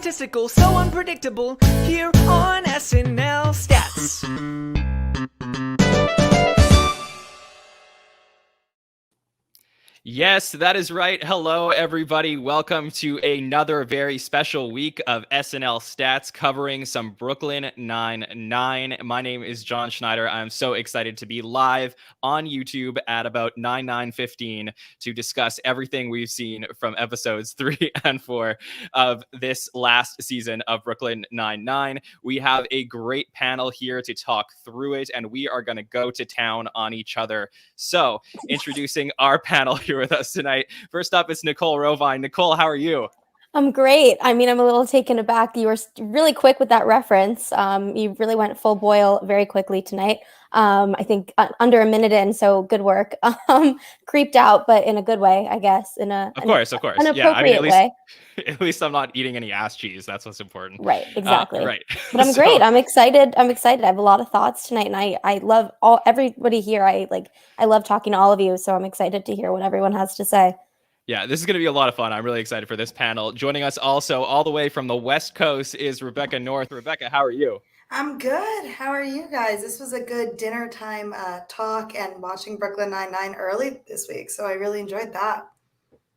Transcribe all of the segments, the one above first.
statistical, so unpredictable, here on SNL Stats. Yes, that is right. Hello, everybody. Welcome to another very special week of SNL Stats covering some Brooklyn Nine-Nine. My name is Jon Schneider. I'm so excited to be live on YouTube at about 9:15 to discuss everything we've seen from episodes 3 and 4 of this last season of Brooklyn Nine-Nine. We have a great panel here to talk through it, and we are going to go to town on each other. So, introducing our panel here with us tonight. First up, it's Nicole Rovine. Nicole, how are you? I'm great. I mean, I'm a little taken aback. You were really quick with that reference. You really went full boil very quickly tonight. I think under a minute in, so good work. Creeped out, but in a good way, I guess. Of course. An appropriate way. At least I'm not eating any ass cheese. That's what's important. Right, exactly. Right. But I'm great. I'm excited. I have a lot of thoughts tonight, and I love everybody here. I love talking to all of you, so I'm excited to hear what everyone has to say. Yeah, this is going to be a lot of fun. I'm really excited for this panel. Joining us also all the way from the West Coast is Rebecca North. Rebecca, how are you? I'm good. How are you guys? This was a good dinner time talk and watching Brooklyn Nine-Nine early this week, so I really enjoyed that.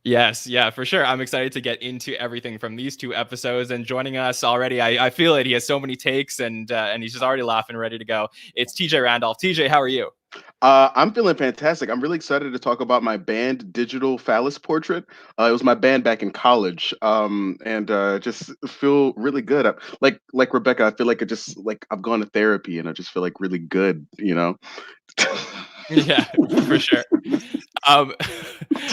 Yes, yeah, for sure. I'm excited to get into everything from these two episodes. And joining us already, I feel it. He has so many takes, and he's just already laughing, ready to go. It's TJ Randolph. TJ, how are you? I'm feeling fantastic. I'm really excited to talk about my band Digital Phallus Portrait. It was my band back in college, and just feel really good. Like Rebecca, I feel like I've gone to therapy, and I just feel like really good, you know. Yeah, for sure. All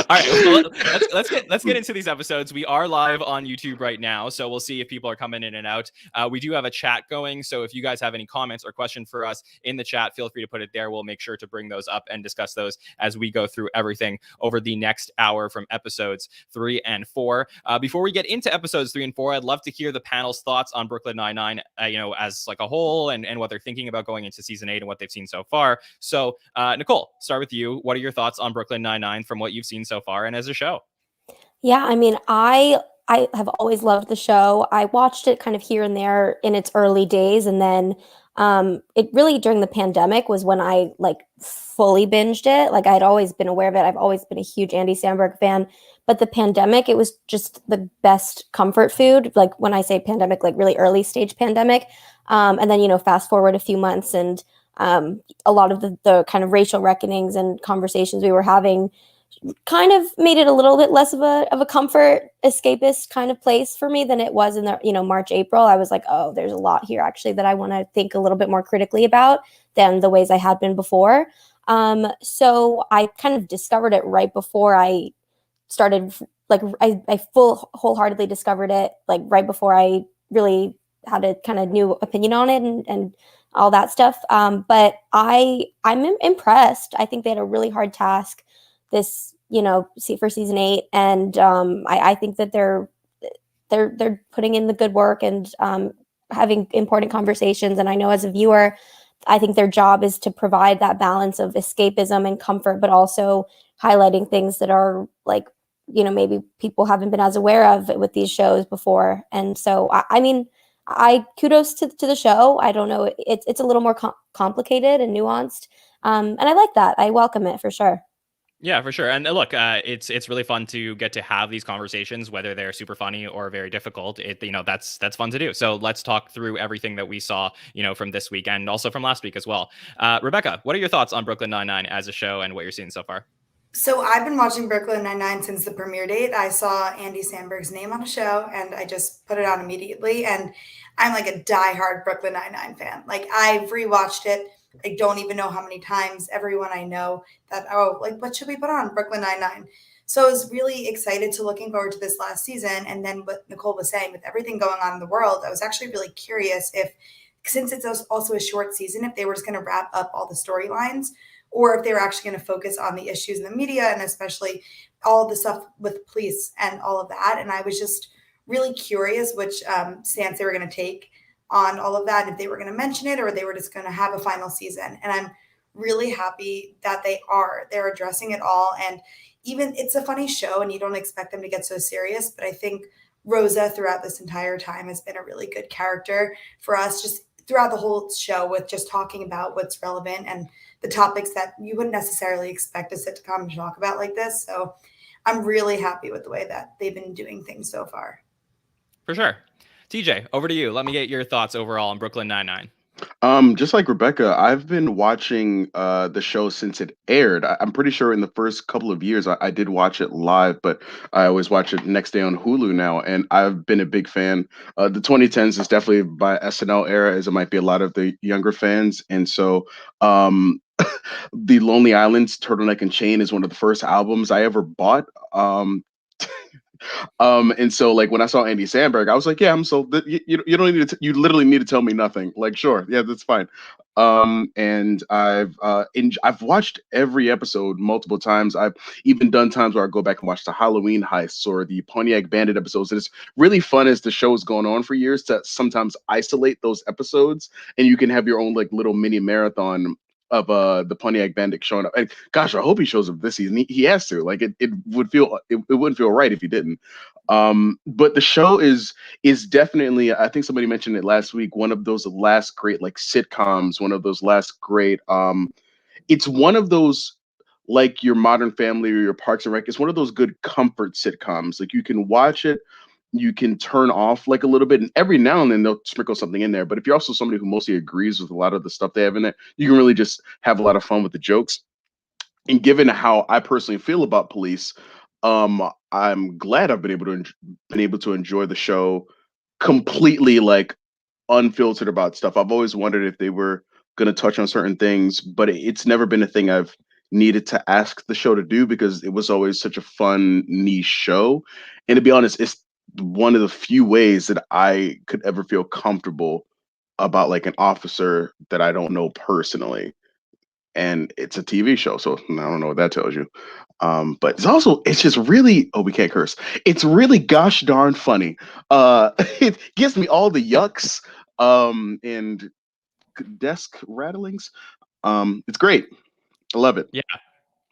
right, well, let's get into these episodes. We are live on YouTube right now, so we'll see if people are coming in and out. We do have a chat going, so if you guys have any comments or questions for us in the chat, feel free to put it there. We'll make sure to bring those up and discuss those as we go through everything over the next hour from episodes 3 and 4. Before we get into episodes 3 and 4, I'd love to hear the panel's thoughts on Brooklyn Nine-Nine, as like a whole, and what they're thinking about going into season 8 and what they've seen so far. So, Nicole, start with you. What are your thoughts on Brooklyn Nine-Nine from what you've seen so far and as a show? Yeah, I mean, I have always loved the show. I watched it kind of here and there in its early days, and then it really during the pandemic was when I fully binged it. Like I'd always been aware of it. I've always been a huge Andy Samberg fan, but the pandemic, it was just the best comfort food. Like when I say pandemic, like really early stage pandemic, and then fast forward a few months and a lot of the kind of racial reckonings and conversations we were having kind of made it a little bit less of a comfort escapist kind of place for me than it was in the March, April. I was like, oh, there's a lot here actually that I want to think a little bit more critically about than the ways I had been before. So I kind of discovered it right before I started, I wholehearitely discovered it like right before I really had a kind of new opinion on it and all that stuff. But I'm impressed. I think they had a really hard task this, for season 8. And I think that they're putting in the good work and having important conversations. And I know as a viewer, I think their job is to provide that balance of escapism and comfort, but also highlighting things that are maybe people haven't been as aware of with these shows before. And so, I kudos to the show. I don't know. It's a little more complicated and nuanced. And I like that. I welcome it for sure. Yeah, for sure. And look, it's really fun to get to have these conversations, whether they're super funny or very difficult. That's fun to do. So let's talk through everything that we saw, from this week and also from last week as well. Rebecca, what are your thoughts on Brooklyn Nine-Nine as a show and what you're seeing so far? So I've been watching Brooklyn Nine-Nine since the premiere date. I saw Andy Samberg's name on a show and I just put it on immediately. And I'm like a diehard Brooklyn Nine-Nine fan. Like I've rewatched it. I don't even know how many times. Everyone I know that, what should we put on? Brooklyn Nine-Nine. So I was really excited to looking forward to this last season. And then what Nicole was saying, with everything going on in the world, I was actually really curious if, since it's also a short season, if they were just going to wrap up all the storylines or if they were actually going to focus on the issues in the media and especially all the stuff with police and all of that. And I was just really curious which stance they were going to take on all of that, and if they were going to mention it or they were just going to have a final season. And I'm really happy that they're addressing it all. And even it's a funny show and you don't expect them to get so serious, but I think Rosa throughout this entire time has been a really good character for us, just throughout the whole show, with just talking about what's relevant and the topics that you wouldn't necessarily expect a sitcom to talk about like this. So I'm really happy with the way that they've been doing things so far. For sure. TJ, over to you. Let me get your thoughts overall on Brooklyn Nine-Nine. Just like Rebecca, I've been watching the show since it aired. I'm pretty sure in the first couple of years I did watch it live, but I always watch it next day on Hulu now, and I've been a big fan. The 2010s is definitely my SNL era, as it might be a lot of the younger fans, and so the Lonely Island's Turtleneck and Chain is one of the first albums I ever bought. And so like when I saw Andy Samberg, I was like, yeah, I'm so you don't need to you literally need to tell me nothing. Like, sure, yeah, that's fine. And I've watched every episode multiple times. I've even done times where I go back and watch the Halloween heists or the Pontiac Bandit episodes. And it's really fun as the show is going on for years to sometimes isolate those episodes, and you can have your own like little mini marathon of the Pontiac Bandit showing up. And gosh, I hope he shows up this season. He has to. Like it wouldn't feel right if he didn't. But the show is definitely, I think somebody mentioned it last week, one of those last great like sitcoms, one of those last great it's one of those like your Modern Family or your Parks and Rec. It's one of those good comfort sitcoms. Like you can watch it, you can turn off like a little bit, and every now and then they'll sprinkle something in there. But if you're also somebody who mostly agrees with a lot of the stuff they have in there, you can really just have a lot of fun with the jokes. And given how I personally feel about Police, I'm glad I've been able to enjoy the show completely, like unfiltered about stuff. I've always wondered if they were going to touch on certain things, but it's never been a thing I've needed to ask the show to do because it was always such a fun niche show. And to be honest, it's one of the few ways that I could ever feel comfortable about like an officer that I don't know personally. And it's a TV show, so I don't know what that tells you. But it's just really, oh, we can't curse. It's really gosh darn funny. It gives me all the yucks and desk rattlings. It's great. I love it. Yeah.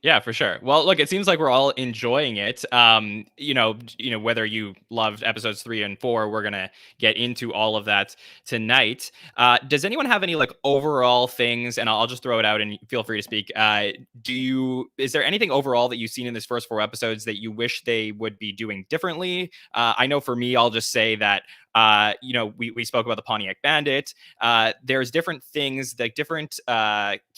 Yeah, for sure. Well, look, it seems like we're all enjoying it. Whether you loved episodes 3 and 4, we're gonna get into all of that tonight. Does anyone have any like overall things? And I'll just throw it out, and feel free to speak. Is there anything overall that you've seen in this first 4 episodes that you wish they would be doing differently? I know for me, I'll just say that we spoke about the Pontiac Bandit. There's different things, like different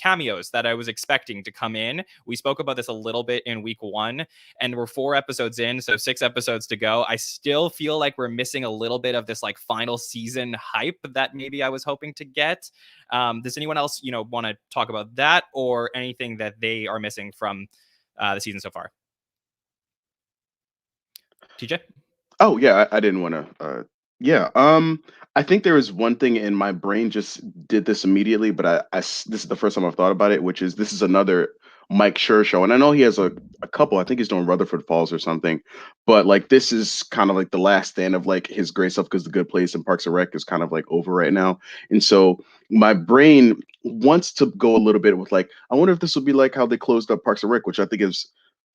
cameos that I was expecting to come in. We spoke about this a little bit in week 1, and we're 4 episodes in, so 6 episodes to go. I still feel like we're missing a little bit of this like final season hype that maybe I was hoping to get. Does anyone else, want to talk about that or anything that they are missing from the season so far? TJ? Oh yeah, I didn't want to. Yeah, I think there is one thing in my brain just did this immediately, but this is the first time I've thought about it, which is this is another Mike Schur show, and I know he has a couple. I think he's doing Rutherford Falls or something, but like this is kind of like the last stand of like his great stuff because The Good Place and Parks and Rec is kind of like over right now, and so my brain wants to go a little bit with like I wonder if this will be like how they closed up Parks and Rec, which I think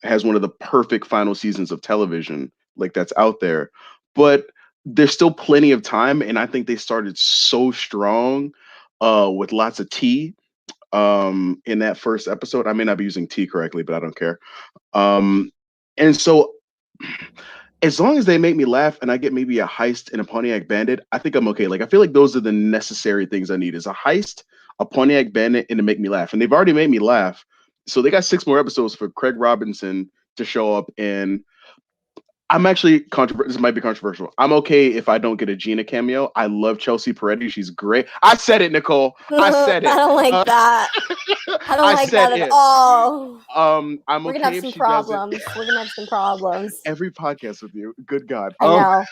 has one of the perfect final seasons of television like that's out there, but there's still plenty of time, and I think they started so strong with lots of tea in that first episode. I may not be using tea correctly, but I don't care. And so as long as they make me laugh and I get maybe a heist and a Pontiac Bandit, I think I'm okay. Like I feel like those are the necessary things I need is a heist, a Pontiac Bandit, and to make me laugh. And they've already made me laugh. So they got 6 more episodes for Craig Robinson to show up, and I'm actually this might be controversial. I'm okay if I don't get a Gina cameo. I love Chelsea Peretti. She's great. I said it, Nicole. I said it. I don't like that. I don't like that at all. I'm We're okay gonna have if some she problems. doesn't. We're gonna have some problems. Every podcast with you. Good God. I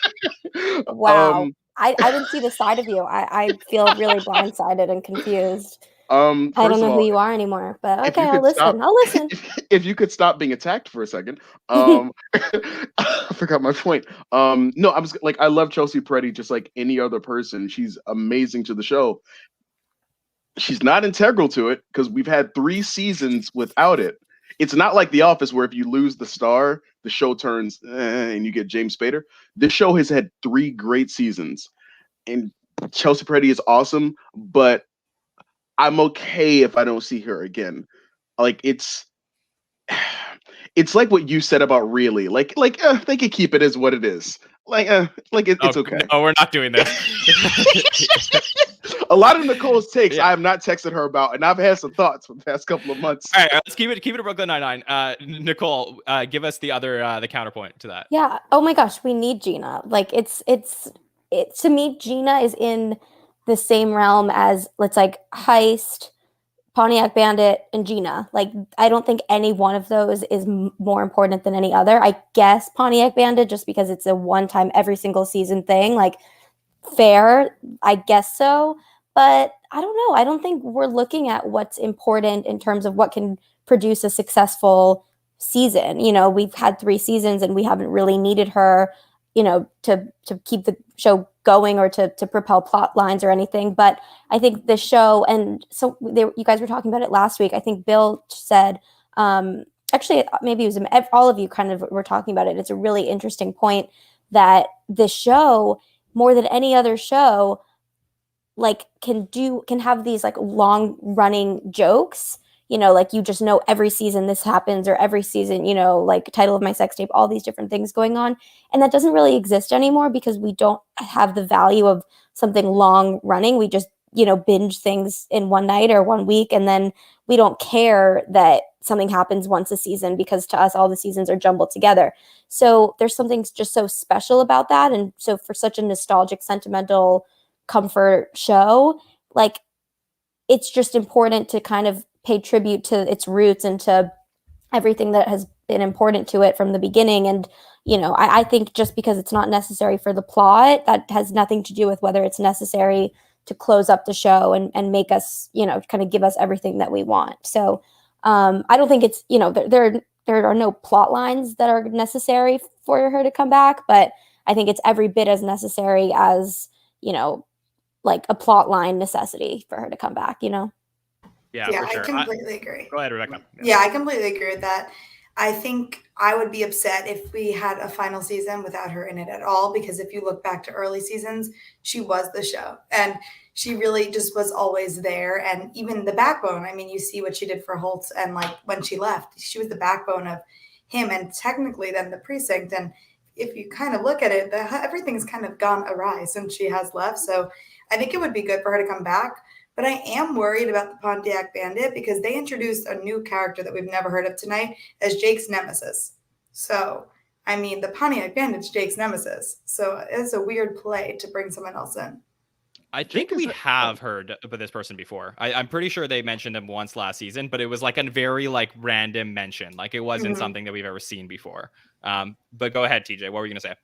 know. Wow. I didn't see the side of you. I feel really blindsided and confused. I don't know who you are anymore, but okay, I'll listen. I'll listen. If you could stop being attacked for a second. I forgot my point. No, I was like, I love Chelsea Peretti just like any other person. She's amazing to the show. She's not integral to it because we've had 3 seasons without it. It's not like The Office where if you lose the star, the show turns and you get James Spader. This show has had 3 great seasons, and Chelsea Peretti is awesome, but I'm okay if I don't see her again. Like it's like what you said about really they could keep it as what it is. It's okay. No, we're not doing this. A lot of Nicole's takes Yeah. I have not texted her about, and I've had some thoughts for the past couple of months. All right, let's keep it to Brooklyn Nine-Nine. Nicole, give us the other the counterpoint to that. Yeah. Oh my gosh, we need Gina. Like it's to me, Gina is in the same realm as Heist, Pontiac Bandit, and Gina. Like I don't think any one of those is more important than any other. I guess Pontiac Bandit just because it's a one-time every single season thing. Like fair, I guess so. But I don't know. I don't think we're looking at what's important in terms of what can produce a successful season. You know, we've had 3 seasons and we haven't really needed her, you know, to keep the show going or to propel plot lines or anything. But I think the show, and so you guys were talking about it last week. I think Bill said, actually, maybe it was all of you kind of were talking about it. It's a really interesting point that the show, more than any other show, like can have these like long running jokes, you know, like you just know every season this happens, or every season, you know, like Title of My Sex Tape, all these different things going on. And that doesn't really exist anymore because we don't have the value of something long running. We just, you know, binge things in one night or 1 week, and then we don't care that something happens once a season because to us all the seasons are jumbled together. So there's something just so special about that. And so for such a nostalgic, sentimental comfort show, like it's just important to kind of pay tribute to its roots and to everything that has been important to it from the beginning. And you know, I think just because it's not necessary for the plot, that has nothing to do with whether it's necessary to close up the show and make us, you know, kind of give us everything that we want. So I don't think it's, you know, there are no plot lines that are necessary for her to come back, but I think it's every bit as necessary as, you know, like a plot line necessity for her to come back, you know? Yeah, Yeah, for sure. I completely agree. Go ahead, Rebecca. Yeah, I completely agree with that. I think I would be upset if we had a final season without her in it at all, because if you look back to early seasons, she was the show and she really just was always there. And even the backbone, I mean, you see what she did for Holt, and like when she left, she was the backbone of him and technically then the precinct. And if you kind of look at it, everything's kind of gone awry since she has left. So I think it would be good for her to come back. But I am worried about the Pontiac Bandit because they introduced a new character that we've never heard of tonight as Jake's nemesis. So, I mean, the Pontiac Bandit's Jake's nemesis. So it's a weird play to bring someone else in. I think we have heard about this person before. I'm pretty sure they mentioned him once last season, but it was like a very like random mention. Like it wasn't something that we've ever seen before. But go ahead, TJ. What were you going to say?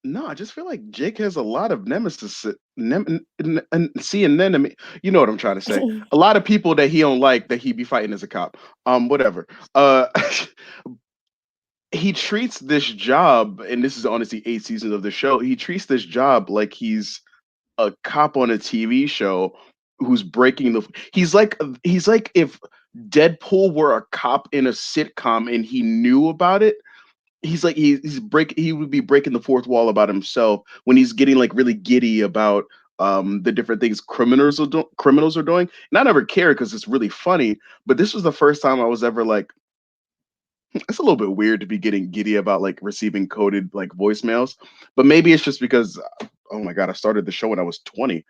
No, I just feel like Jake has a lot of nemesis. Enemy. You know what I'm trying to say. A lot of people that he don't like that he be fighting as a cop. Whatever. He treats this job, and this is honestly 8 seasons of the show. He treats this job like he's a cop on a TV show who's breaking the. He's like if Deadpool were a cop in a sitcom and he knew about it. He's like he would be breaking the fourth wall about himself when he's getting like really giddy about the different things criminals are doing. And I never cared because it's really funny. But this was the first time I was ever like, it's a little bit weird to be getting giddy about like receiving coded like voicemails. But maybe it's just because, oh my god, I started the show when I was 20.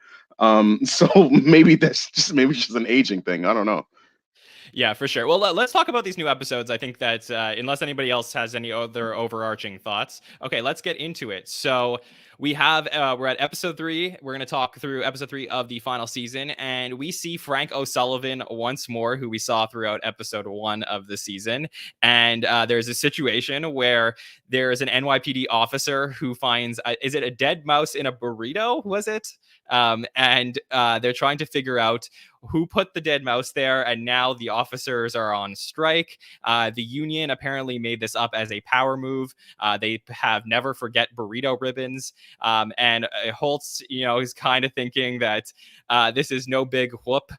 So maybe it's just an aging thing. I don't know. Yeah, for sure. Well, let's talk about these new episodes. I think that unless anybody else has any other overarching thoughts, okay, let's get into it. So we have, we're at episode 3. We're going to talk through episode 3 of the final season, and we see Frank O'Sullivan once more, who we saw throughout episode 1 of the season. And there's a situation where there's an NYPD officer who finds, is it a dead mouse in a burrito? Was it? And they're trying to figure out who put the dead mouse there, and now the officers are on strike. The union apparently made this up as a power move. They have never forget burrito ribbons, and Holtz, you know, is kind of thinking that this is no big whoop.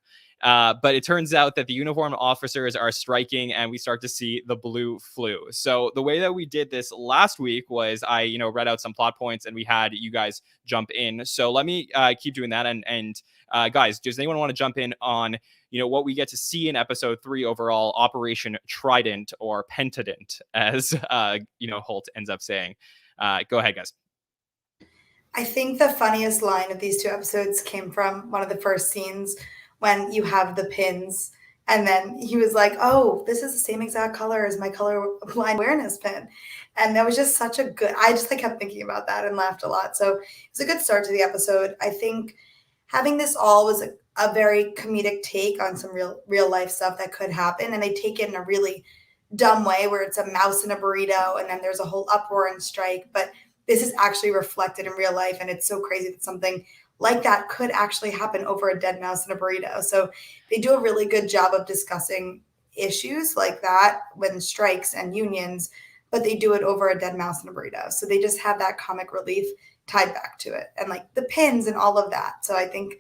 But it turns out that the uniformed officers are striking, and we start to see the blue flu. So the way that we did this last week was I, read out some plot points, and we had you guys jump in. So let me keep doing that. And guys, does anyone want to jump in on what we get to see in episode 3 overall, Operation Trident, or Pentadent, as Holt ends up saying? Go ahead, guys. I think the funniest line of these 2 episodes came from one of the first scenes when you have the pins, and then he was like, "Oh, this is the same exact color as my color line awareness pin," and that was just such a good. I just kept thinking about that and laughed a lot. So it was a good start to the episode. I think having this all was a very comedic take on some real life stuff that could happen, and they take it in a really dumb way where it's a mouse in a burrito, and then there's a whole uproar and strike, but this is actually reflected in real life, and it's so crazy that something like that could actually happen over a dead mouse in a burrito. So they do a really good job of discussing issues like that when strikes and unions, but they do it over a dead mouse in a burrito. So they just have that comic relief tied back to it, and like the pins and all of that. So I think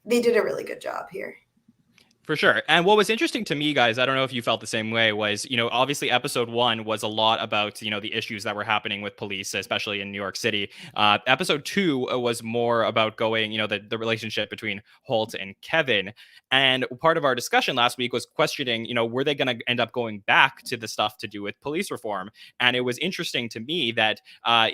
they did a really good job here. For sure. And what was interesting to me, guys, I don't know if you felt the same way, was, obviously episode 1 was a lot about, the issues that were happening with police, especially in New York City. Episode 2 was more about going, the relationship between Holt and Kevin. And part of our discussion last week was questioning, were they going to end up going back to the stuff to do with police reform? And it was interesting to me that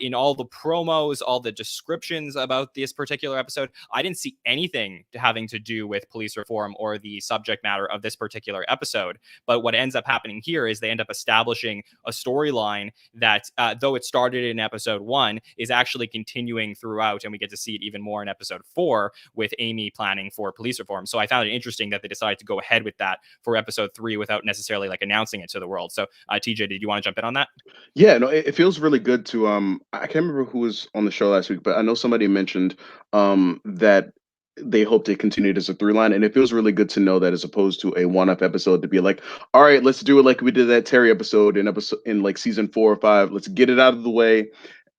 in all the promos, all the descriptions about this particular episode, I didn't see anything having to do with police reform or the subject matter of this particular episode. But what ends up happening here is they end up establishing a storyline that, though it started in episode 1, is actually continuing throughout, and we get to see it even more in episode 4 with Amy planning for police reform. So I found it interesting that they decided to go ahead with that for episode 3 without necessarily announcing it to the world. So TJ, did you want to jump in on that? Yeah, no, it feels really good to I can't remember who was on the show last week, but I know somebody mentioned that they hope to continue it as a 3-line, and it feels really good to know that, as opposed to a one-off episode, to be like, all right, let's do it like we did that Terry episode in like season 4 or 5. Let's get it out of the way,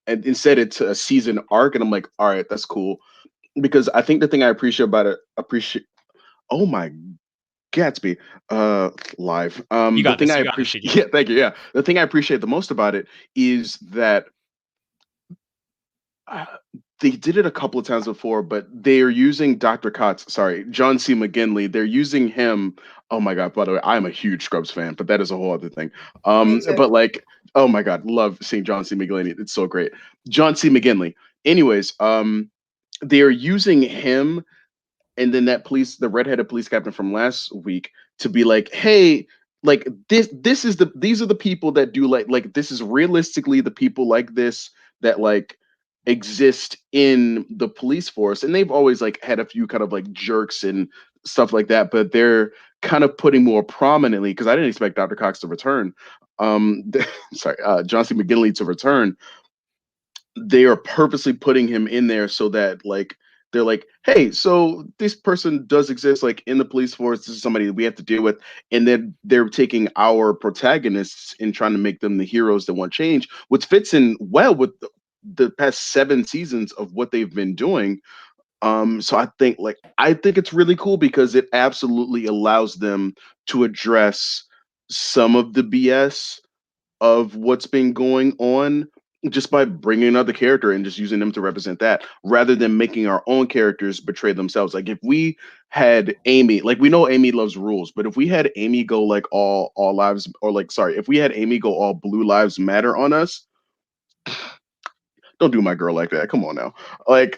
and instead it's a season arc. And I'm like, all right, that's cool, because I think the thing I appreciate about it, oh my Gatsby, live. You got the thing this, I you got appreciate, this, yeah, thank you. Yeah, the thing I appreciate the most about it is that they did it a couple of times before, but they are using Dr. Cox, sorry, John C. McGinley. They're using him. Oh my God, by the way, I'm a huge Scrubs fan, but that is a whole other thing. Me too. But like, oh my God, love seeing John C. McGinley. It's so great. John C. McGinley. Anyways, they are using him, and then the redheaded police captain from last week, to be like, hey, like these are the people that do like this is realistically the people like this that like exist in the police force. And they've always like had a few kind of like jerks and stuff like that, but they're kind of putting more prominently, because I didn't expect Dr. Cox to return, sorry, John C. McGinley to return. They are purposely putting him in there so that like they're like, hey, so this person does exist like in the police force. This is somebody that we have to deal with. And then they're taking our protagonists and trying to make them the heroes that want change, which fits in well with the past 7 seasons of what they've been doing. So I think it's really cool, because it absolutely allows them to address some of the BS of what's been going on, just by bringing another character and just using them to represent that, rather than making our own characters betray themselves. Like if we had Amy, like we know Amy loves rules, but if we had Amy go like all lives, or like, sorry, if we had Amy go all blue lives matter on us, don't do my girl like that. Come on now. Like,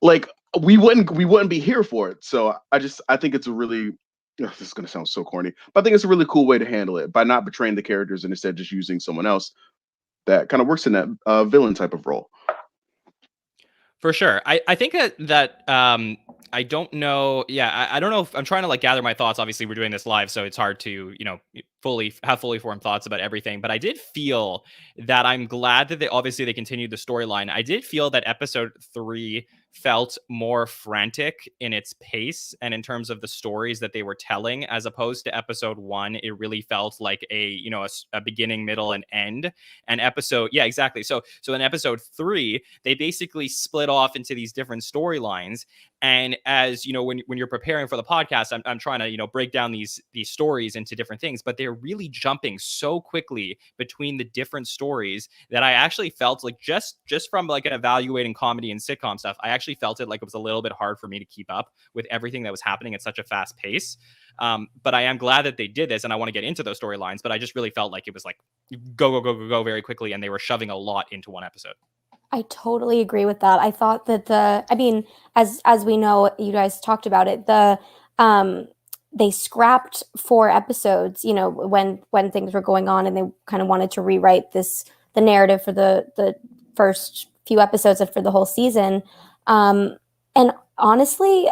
like we wouldn't be here for it. So I think it's a really, this is going to sound so corny, but I think it's a really cool way to handle it, by not betraying the characters and instead just using someone else that kind of works in that villain type of role. For sure. I think that I don't know. Yeah, I don't know if I'm trying to like gather my thoughts. Obviously, we're doing this live, so it's hard to, fully formed thoughts about everything. But I did feel that I'm glad that they continued the storyline. I did feel that episode 3 felt more frantic in its pace and in terms of the stories that they were telling, as opposed to episode 1. It really felt like a beginning, middle, and end. And yeah, exactly. So in episode 3, they basically split off into these different storylines, And as you know, when you're preparing for the podcast, I'm trying to, you know, break down these stories into different things, but they're really jumping so quickly between the different stories that I actually felt like just from like an evaluating comedy and sitcom stuff, I actually felt it like it was a little bit hard for me to keep up with everything that was happening at such a fast pace. But I am glad that they did this, and I want to get into those storylines, but I just really felt like it was like go very quickly, and they were shoving a lot into one episode. I totally agree with that. I thought that I mean, as we know, you guys talked about it, they scrapped 4 episodes, you know, when things were going on, and they kind of wanted to rewrite the narrative for the first few episodes and for the whole season. And honestly,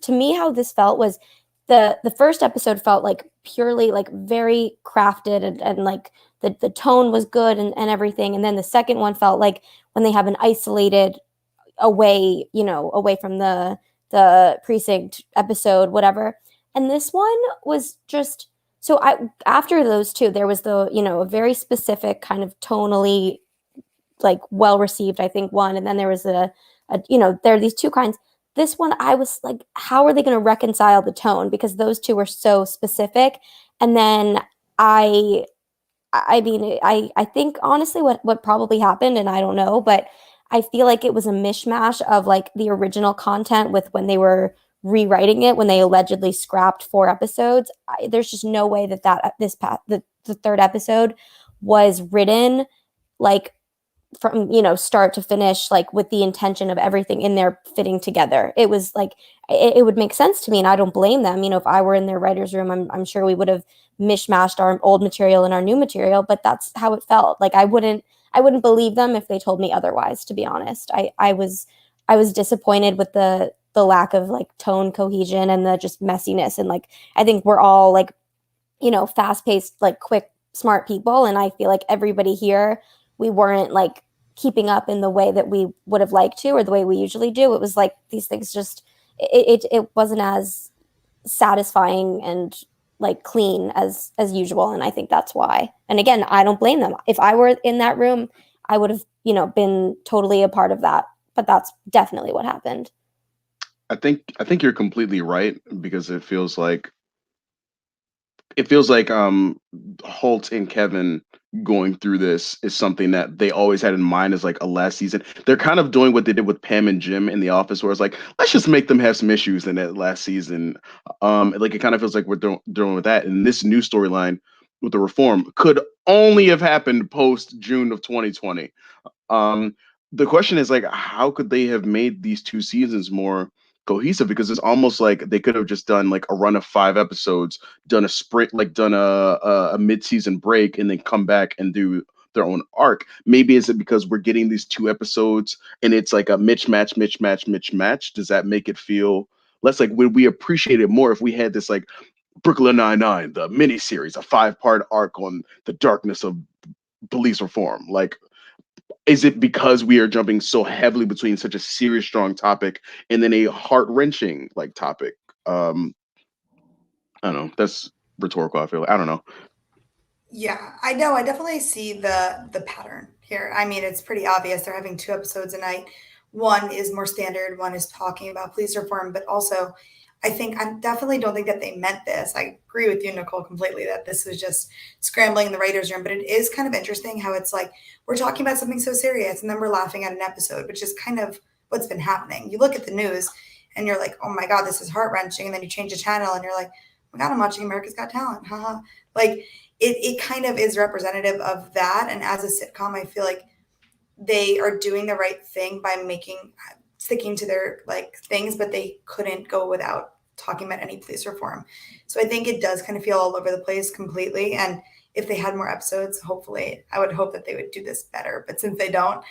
to me, how this felt was the first episode felt like purely like very crafted, and like the tone was good and everything. And then the second one felt like when they have an isolated away from the precinct episode, whatever. And this one was just, so after those two, there was a very specific kind of tonally like well received, I think, one. And then there was there are these two kinds. This one, I was like, how are they going to reconcile the tone? Because those two were so specific. And then I think honestly what probably happened, and I don't know, but I feel like it was a mishmash of like the original content with when they were rewriting it, when they allegedly scrapped 4 episodes. There's just no way that the third episode was written like from start to finish, like with the intention of everything in there fitting together. It was like it would make sense to me, and I don't blame them. If I were in their writer's room, I'm sure we would have mishmashed our old material and our new material, but that's how it felt. Like I wouldn't believe them if they told me otherwise, to be honest. I was disappointed with the lack of like tone cohesion and the just messiness. And like I think we're all like fast-paced, like quick, smart people, and I feel like everybody here, we weren't like keeping up in the way that we would have liked to, or the way we usually do. It was like these things just it wasn't as satisfying and like clean as usual, and I think that's why. And again, I don't blame them. If I were in that room, I would have been totally a part of that, but that's definitely what happened. I think you're completely right, because it feels like Holt and Kevin going through this is something that they always had in mind as like a last season. They're kind of doing what they did with Pam and Jim in The Office, where it's like, let's just make them have some issues in that last season. Like it kind of feels like we're doing with that. And this new storyline with the reform could only have happened post June of 2020. The question is like, how could they have made these 2 seasons more cohesive? Because it's almost like they could have just done like a run of 5 episodes, done a sprint, like done a mid-season break, and then come back and do their own arc. Maybe is it because we're getting these 2 episodes and it's like a mismatch? Does that make it feel less like, would we appreciate it more if we had this like Brooklyn Nine-Nine, the miniseries, a 5-part arc on the darkness of police reform? Like, is it because we are jumping so heavily between such a serious, strong topic and then a heart-wrenching like topic? I don't know. That's rhetorical, I feel. I don't know. Yeah, I know. I definitely see the pattern here. I mean, it's pretty obvious. They're having 2 episodes a night. One is more standard. One is talking about police reform, but also I definitely don't think that they meant this. I agree with you, Nicole, completely, that this was just scrambling in the writer's room. But it is kind of interesting how it's like we're talking about something so serious and then we're laughing at an episode, which is kind of what's been happening. You look at the news and you're like, oh my God, this is heart-wrenching. And then you change the channel and you're like, oh my God, I'm watching America's Got Talent. Haha. Like it kind of is representative of that. And as a sitcom, I feel like they are doing the right thing by sticking to their like things, but they couldn't go without talking about any police reform. So I think it does kind of feel all over the place completely. And if they had more episodes, hopefully, I would hope that they would do this better. But since they don't,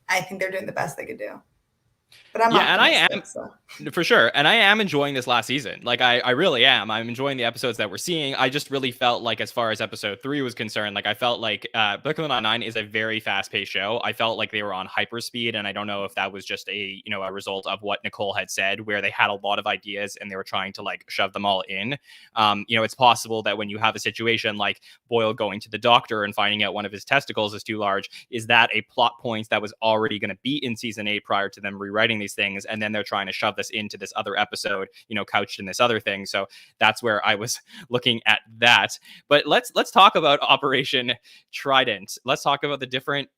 I think they're doing the best they could do. But I'm and I am so. For sure, and I am enjoying this last season. Like I really am. I'm enjoying the episodes that we're seeing. I just really felt like, as far as episode 3 was concerned, like I felt like Brooklyn Nine-Nine is a very fast-paced show. I felt like they were on hyperspeed, and I don't know if that was just a result of what Nicole had said, where they had a lot of ideas and they were trying to like shove them all in. It's possible that when you have a situation like Boyle going to the doctor and finding out one of his testicles is too large, is that a plot point that was already going to be in season 8 prior to them rewriting these these things, and then they're trying to shove this into this other episode, couched in this other thing. So that's where I was looking at that. But let's talk about Operation Trident. Let's talk about the different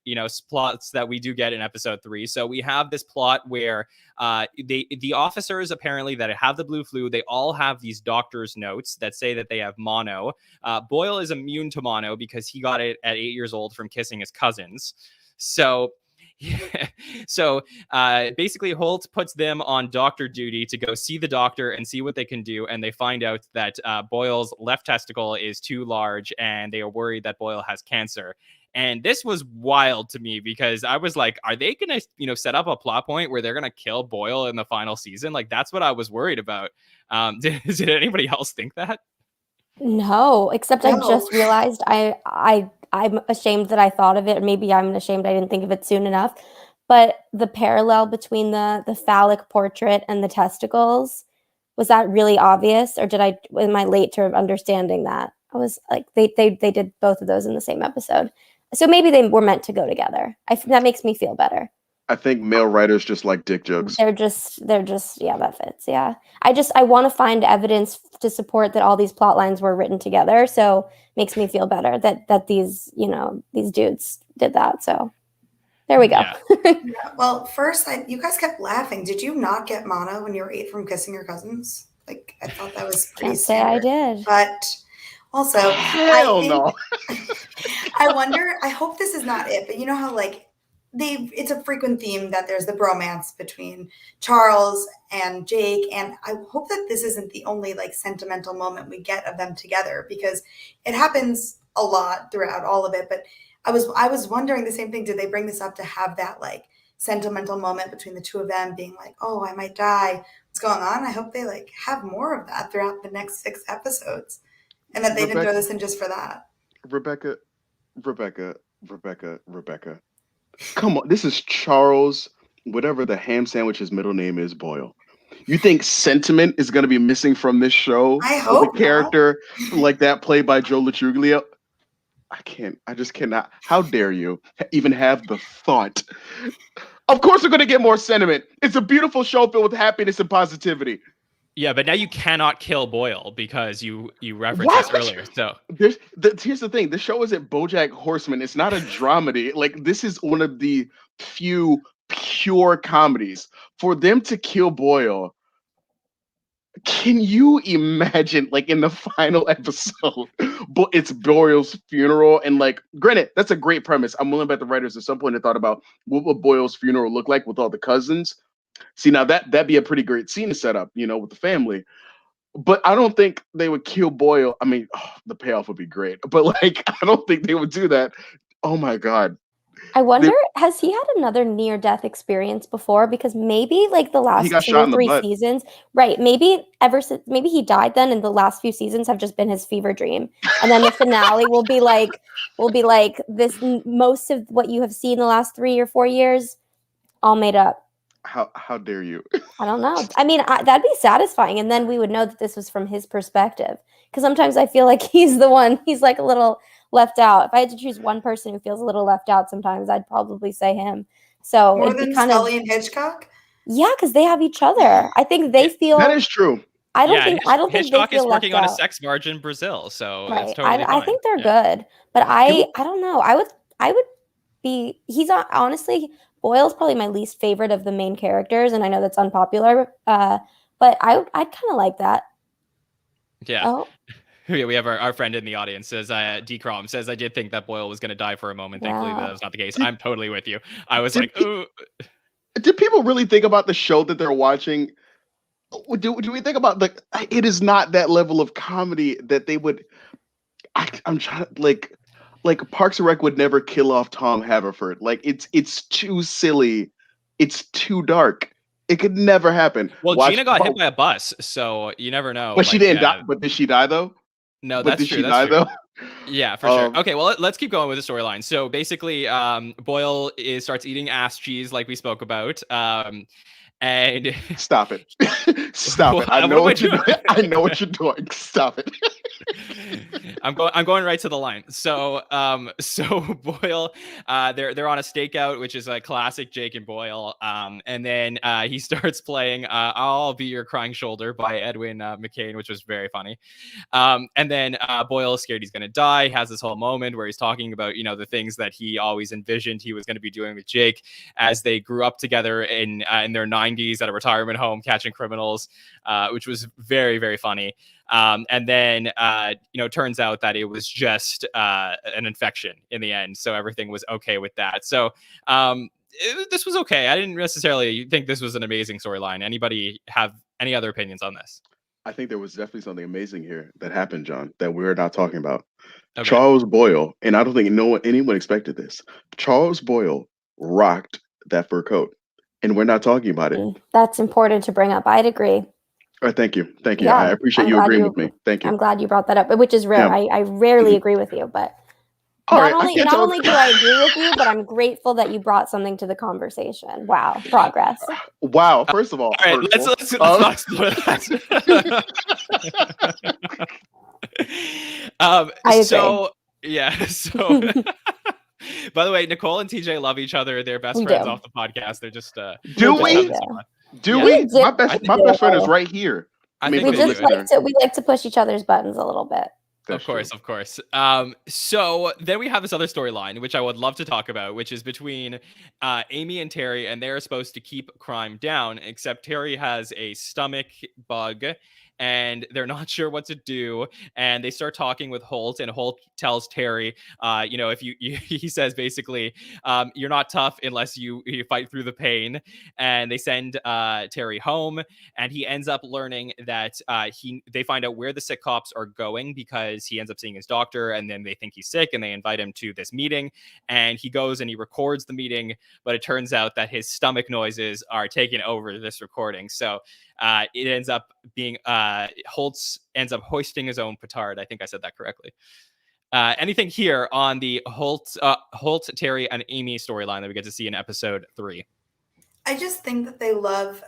plots that we do get in episode 3. So we have this plot where the officers apparently that have the blue flu, they all have these doctor's notes that say that they have mono. Boyle is immune to mono because he got it at 8 years old from kissing his cousins. So basically Holt puts them on doctor duty to go see the doctor and see what they can do, and they find out that Boyle's left testicle is too large, and they are worried that Boyle has cancer. And this was wild to me because I was like, are they gonna set up a plot point where they're gonna kill Boyle in the final season? Like, that's what I was worried about. Did anybody else think that? No, except I just realized I'm ashamed that I thought of it, or maybe I'm ashamed I didn't think of it soon enough. But the parallel between the phallic portrait and the testicles, was that really obvious, or am I late to understanding that? I was like, they did both of those in the same episode, so maybe they were meant to go together. That makes me feel better. I think male writers just like dick jokes. They're just yeah, that fits. Yeah. I want to find evidence to support that all these plot lines were written together. So it makes me feel better that these dudes did that. So there we go. Yeah. Well, first, you guys kept laughing. Did you not get mono when you were 8 from kissing your cousins? Like, I thought that was pretty Can't say I standard. did. But also, Hell no. I wonder, I hope this is not it, but you know how it's a frequent theme that there's the bromance between Charles and Jake, and I hope that this isn't the only sentimental moment we get of them together, because it happens a lot throughout all of it. But I was wondering the same thing. Did they bring this up to have that sentimental moment between the two of them, being like, oh, I might die, what's going on? I hope they have more of that throughout the next 6 episodes, and that they didn't throw this in just for that. Rebecca. Come on, this is Charles, whatever the ham sandwich's middle name is, Boyle. You think sentiment is going to be missing from this show? I hope a character like that played by Joe Latruglia? I just cannot. How dare you even have the thought? Of course we're going to get more sentiment. It's a beautiful show filled with happiness and positivity. Yeah, but now you cannot kill Boyle because you referenced this earlier. So here's the thing: the show isn't BoJack Horseman. It's not a dramedy. This is one of the few pure comedies. For them to kill Boyle, can you imagine? In the final episode, but it's Boyle's funeral, and granted, that's a great premise. I'm willing to bet the writers at some point have thought about what would Boyle's funeral look like with all the cousins. See, now that'd be a pretty great scene to set up, with the family. But I don't think they would kill Boyle. I mean, the payoff would be great, but I don't think they would do that. Oh my God. I wonder, has he had another near-death experience before? Because maybe the last 2 or 3 seasons, right? Maybe maybe he died then, and the last few seasons have just been his fever dream, and then the finale will be this. Most of what you have seen the last 3 or 4 years, all made up. How dare you? I don't know. I mean, that'd be satisfying, and then we would know that this was from his perspective. Because sometimes I feel like he's the one. He's a little left out. If I had to choose one person who feels a little left out, sometimes I'd probably say him. So more than Scully and Hitchcock. Yeah, because they have each other. I think they feel that is true. I don't think Hitchcock they feel is working on left a sex march in Brazil, so right. it's totally fine. I think they're good, but I don't know. I would be. He's honestly. Boyle's probably my least favorite of the main characters, and I know that's unpopular, but I'd kind of like that. Yeah. Oh. We have our friend in the audience says, D-Crom says, I did think that Boyle was going to die for a moment. Thankfully, that was not the case. I'm totally with you. I was ooh. Did people really think about the show that they're watching? Do we think about it is not that level of comedy that they would, I'm trying to Parks and Rec would never kill off Tom Haverford. It's too silly. It's too dark. It could never happen. Well, Gina got hit by a bus, so you never know. But she didn't die. But did she die though? No, that's true. Yeah, for sure. Okay, well, let's keep going with the storyline. So basically, Boyle starts eating ass cheese like we spoke about. And Stop it. Stop it. I know what you're doing. I know what you're doing. Stop it. I'm going right to the line. So Boyle, they're on a stakeout, which is a classic Jake and Boyle. And then he starts playing "I'll Be Your Crying Shoulder" by Edwin McCain, which was very funny. And then Boyle is scared he's going to die. Has this whole moment where he's talking about, you know, the things that he always envisioned he was going to be doing with Jake as they grew up together in their 90s at a retirement home catching criminals, which was very, very funny. And then, you know, turns out that it was just an infection in the end. So everything was okay with that. So this was okay. I didn't necessarily think this was an amazing storyline. Anybody have any other opinions on this? I think there was definitely something amazing here that happened, John, that we're not talking about. Okay. Charles Boyle, and I don't think anyone expected this. Charles Boyle rocked that fur coat, and we're not talking about it. That's important to bring up. I'd agree. Thank you. Yeah, I appreciate you agreeing with me. Thank you. I'm glad you brought that up, which is rare. Yeah. I rarely agree with you, but not only do I agree with you, but I'm grateful that you brought something to the conversation. Wow, progress. Wow. First of all, all right, let's not explore that. I agree. So yeah, so by the way, Nicole and TJ love each other. They're best friends off the podcast. They're just do we? Do we? My best friend is right here. We like to push each other's buttons a little bit. Of course. So then we have this other storyline, which I would love to talk about, which is between Amy and Terry, and they're supposed to keep crime down, except Terry has a stomach bug, and they're not sure what to do. And they start talking with Holt, and Holt tells Terry, you know, if he says basically, you're not tough unless you fight through the pain. And they send Terry home, and he ends up learning that they find out where the sick cops are going because he ends up seeing his doctor, and then they think he's sick, and they invite him to this meeting. And he goes and he records the meeting, but it turns out that his stomach noises are taking over this recording. So it ends up being Holtz ends up hoisting his own petard. I think I said that correctly. Anything here on the Holt, Terry, and Amy storyline that we get to see in episode 3? I just think that they love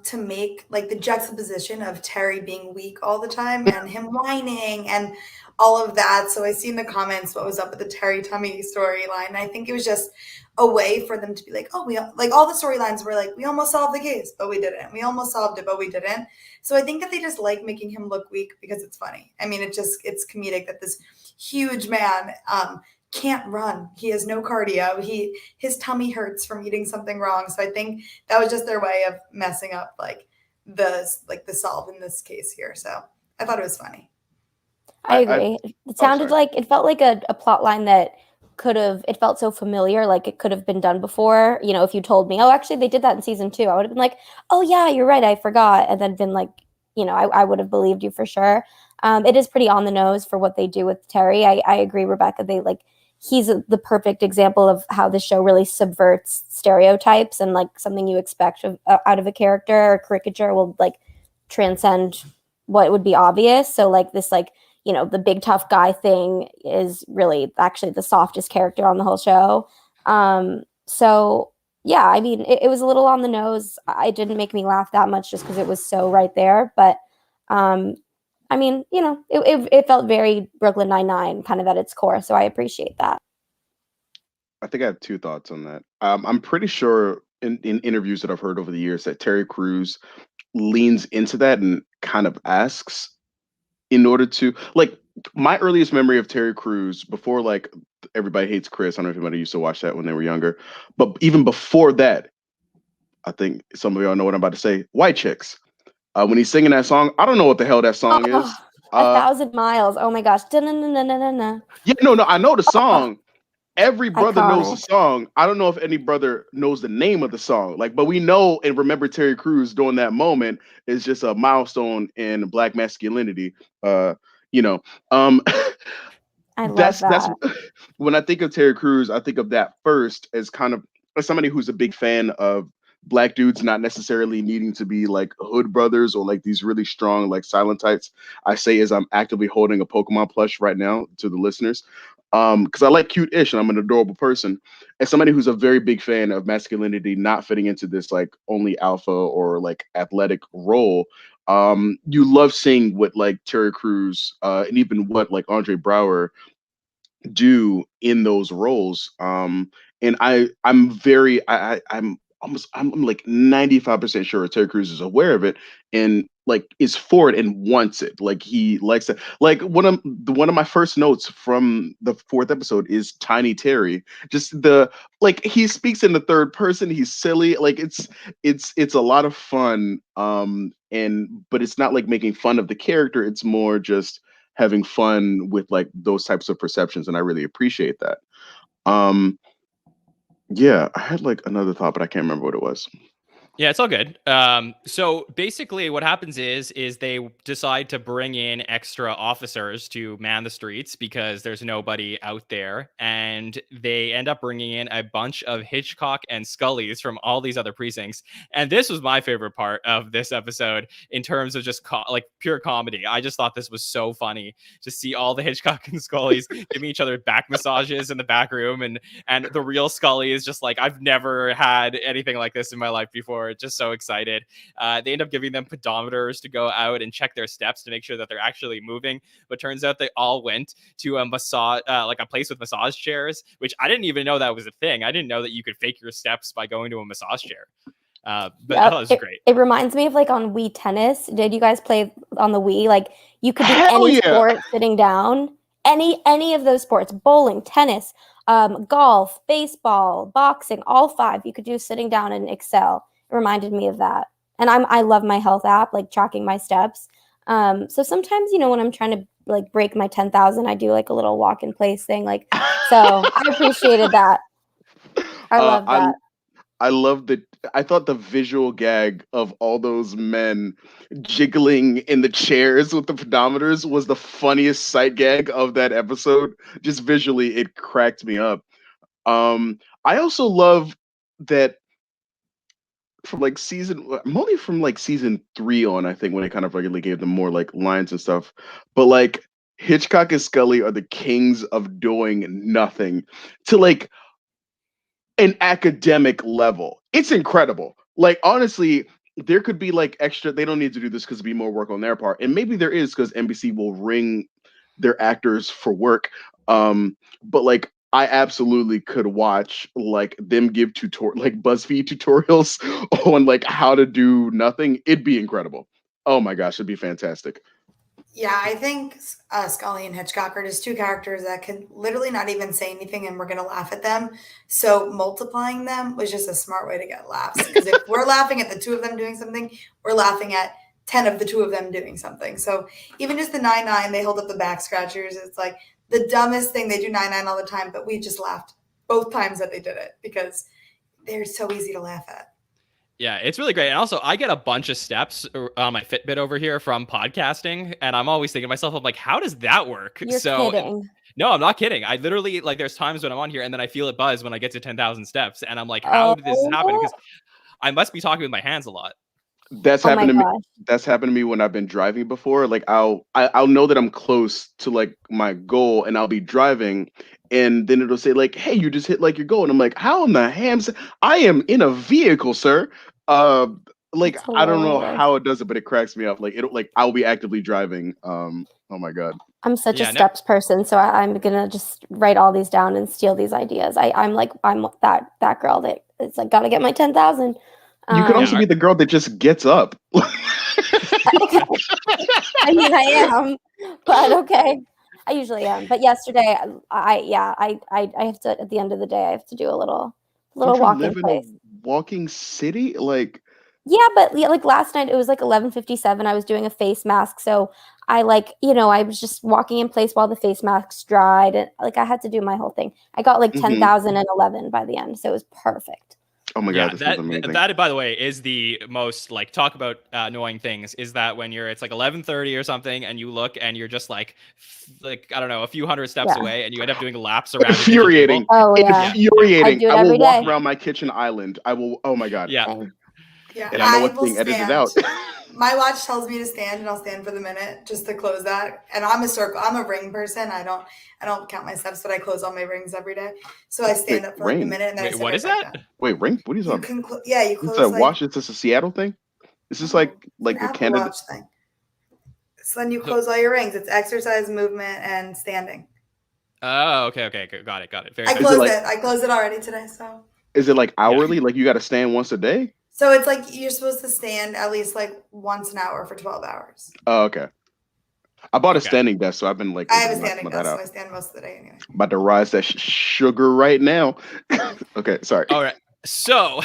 to make like the juxtaposition of Terry being weak all the time and him whining and all of that. So I see in the comments what was up with the Terry tummy storyline. And I think it was just a way for them to be like, oh, we like all the storylines were like, we almost solved the case, but we didn't. We almost solved it, but we didn't. So I think that they just like making him look weak because it's funny. I mean, it's comedic that this huge man can't run. He has no cardio. His tummy hurts from eating something wrong. So I think that was just their way of messing up like the solve in this case here. So I thought it was funny. I agree. It sounded like it felt like a plot line that it felt so familiar, like it could have been done before. You know, if you told me, oh, actually they did that in season 2, I would have been like, oh yeah, you're right, I forgot. And then been like, you know, I would have believed you for sure. It is pretty on the nose for what they do with Terry. I agree, Rebecca. He's the perfect example of how the show really subverts stereotypes, and like something you expect out of a character or caricature will like transcend what would be obvious. So like this, like, you know, the big tough guy thing is really actually the softest character on the whole show. So yeah, I mean, it was a little on the nose. It didn't make me laugh that much just because it was so right there. But I mean, you know, it felt very Brooklyn Nine-Nine kind of at its core. So I appreciate that. I think I have 2 thoughts on that. I'm pretty sure in interviews that I've heard over the years that Terry Crews leans into that and kind of asks in order to, like, my earliest memory of Terry Crews before, like, Everybody Hates Chris. I don't know if anybody used to watch that when they were younger, but even before that, I think some of y'all know what I'm about to say. White Chicks. When he's singing that song, I don't know what the hell that song is. 1,000 Miles. Oh my gosh. Da-na-na-na-na-na. Yeah, no, I know the song. Every brother knows the song. I don't know if any brother knows the name of the song. Like, but we know and remember Terry Crews during that moment is just a milestone in Black masculinity. You know, I love that. That's when I think of Terry Crews, I think of that first as kind of as somebody who's a big fan of Black dudes not necessarily needing to be like hood brothers or like these really strong like silent types. I say as I'm actively holding a Pokemon plush right now to the listeners. Because I like cute-ish and I'm an adorable person. As somebody who's a very big fan of masculinity not fitting into this like only alpha or like athletic role, you love seeing what like Terry Crews and even what like Andre Brower do in those roles. And I'm like 95% sure Terry Crews is aware of it and like is for it and wants it. Like he likes it. Like one of my first notes from the fourth episode is Tiny Terry. Just the like he speaks in the third person. He's silly. Like it's a lot of fun. And but it's not like making fun of the character. It's more just having fun with like those types of perceptions, and I really appreciate that. Yeah, I had like another thought, but I can't remember what it was. Yeah, it's all good. So basically what happens is they decide to bring in extra officers to man the streets because there's nobody out there. And they end up bringing in a bunch of Hitchcock and Scullys from all these other precincts. And this was my favorite part of this episode in terms of just like pure comedy. I just thought this was so funny to see all the Hitchcock and Scullys giving each other back massages in the back room. And the real Scully is just like, I've never had anything like this in my life before. Just so excited. They end up giving them pedometers to go out and check their steps to make sure that they're actually moving. But turns out they all went to a massage, like a place with massage chairs, which I didn't even know that was a thing. I didn't know that you could fake your steps by going to a massage chair. But I thought it was great. It reminds me of like on Wii Tennis. Did you guys play on the Wii? Like you could do any sport sitting down. Any of those sports, bowling, tennis, golf, baseball, boxing, all 5 you could do sitting down and excel. It reminded me of that. And I love my health app, like tracking my steps. So sometimes, you know, when I'm trying to like break my 10,000, I do like a little walk in place thing. Like, so I appreciated that. I love that. I love I thought the visual gag of all those men jiggling in the chairs with the pedometers was the funniest sight gag of that episode. Just visually, it cracked me up. I also love that from like mostly from like season 3 on, I think, when it kind of regularly gave them more like lines and stuff. But like Hitchcock and Scully are the kings of doing nothing to like an academic level. It's incredible. Like honestly, there could be like extra. They don't need to do this because it'd be more work on their part, and maybe there is because NBC will ring their actors for work. But like I absolutely could watch like them give like BuzzFeed tutorials on like how to do nothing. It'd be incredible. Oh my gosh, it'd be fantastic. Yeah, I think Scully and Hitchcock are just 2 characters that can literally not even say anything and we're going to laugh at them. So multiplying them was just a smart way to get laughs. Because if we're laughing at the 2 of them doing something, we're laughing at 10 of the 2 of them doing something. So even just the 9-9, they hold up the back scratchers. It's like the dumbest thing. They do 9-9 all the time, but we just laughed both times that they did it because they're so easy to laugh at. Yeah, it's really great. And also, I get a bunch of steps on my Fitbit over here from podcasting. And I'm always thinking to myself, I'm like, how does that work? You're kidding. No, I'm not kidding. I literally, like, there's times when I'm on here and then I feel it buzz when I get to 10,000 steps. And I'm like, how did this happen? Because I must be talking with my hands a lot. That's happened to me. That's happened to me when I've been driving before. Like I'll know that I'm close to like my goal and I'll be driving and then it'll say like, hey, you just hit like your goal. And I'm like, how in the hams? I am in a vehicle, sir. Like I don't know how it does it, but it cracks me up. Like it'll like I'll be actively driving. Oh my God. I'm such a steps person, so I'm gonna just write all these down and steal these ideas. I'm that girl that it's like gotta get my 10,000. You could also be the girl that just gets up. I mean, I am, but okay. I usually am, but yesterday, I have to. At the end of the day, I have to do a little walking place. Walking city, like. Yeah, but like last night it was like 11:57. I was doing a face mask, so I I was just walking in place while the face masks dried, and like I had to do my whole thing. I got like 10,011 by the end, so it was perfect. Oh my God, this is amazing. That, by the way, is the most like talk about annoying things. Is that when it's like 11:30 or something, and you look and you're just like I don't know, a few hundred steps away, and you end up doing laps around. Infuriating. Oh yeah. Infuriating. I will walk around my kitchen island. I will. Oh my God. Yeah. Yeah, and I know I what's will being edited stand. out. My watch tells me to stand, and I'll stand for the minute just to close that. And I'm a ring person. I don't count my steps, but I close all my rings every day. So I stand Wait, up for like a ring? minute, and then I Wait, sit what right is back that? down. Wait, ring? What are you You talking? can, It's close a like Washington, it's a Seattle thing. Is this like an a Apple Canada? Watch thing. So then you So- close all your rings. It's exercise, movement, and standing. Oh, okay, got it. Very I nice. closed like- it. I closed it already today. So Is it like hourly? Like you got to stand once a day? so it's like you're supposed to stand at least like once an hour for 12 hours. Oh, okay. I bought a Okay. standing desk, so I've been like I have a knocking standing that desk, so out. I stand most of the day anyway. About to rise that sugar right now. Okay, sorry. All right. So,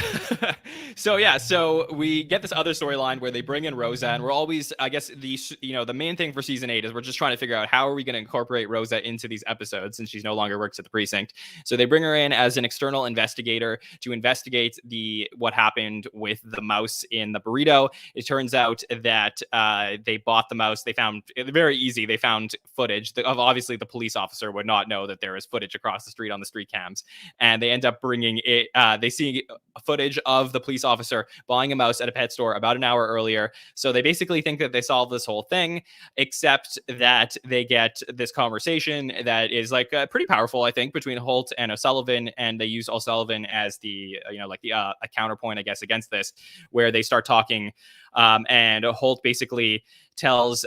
so we get this other storyline where they bring in Rosa, and we're always, I guess, the main thing for season 8 is we're just trying to figure out how are we going to incorporate Rosa into these episodes since she's no longer works at the precinct. So they bring her in as an external investigator to investigate what happened with the mouse in the burrito. It turns out that they bought the mouse. They found very easy. They found footage of obviously the police officer would not know that there is footage across the street on the street cams, and they end up bringing it. They see footage of the police officer buying a mouse at a pet store about an hour earlier. So they basically think that they solved this whole thing, except that they get this conversation that is like pretty powerful, I think, between Holt and O'Sullivan, and they use O'Sullivan as the a counterpoint, I guess, against this, where they start talking, and Holt basically tells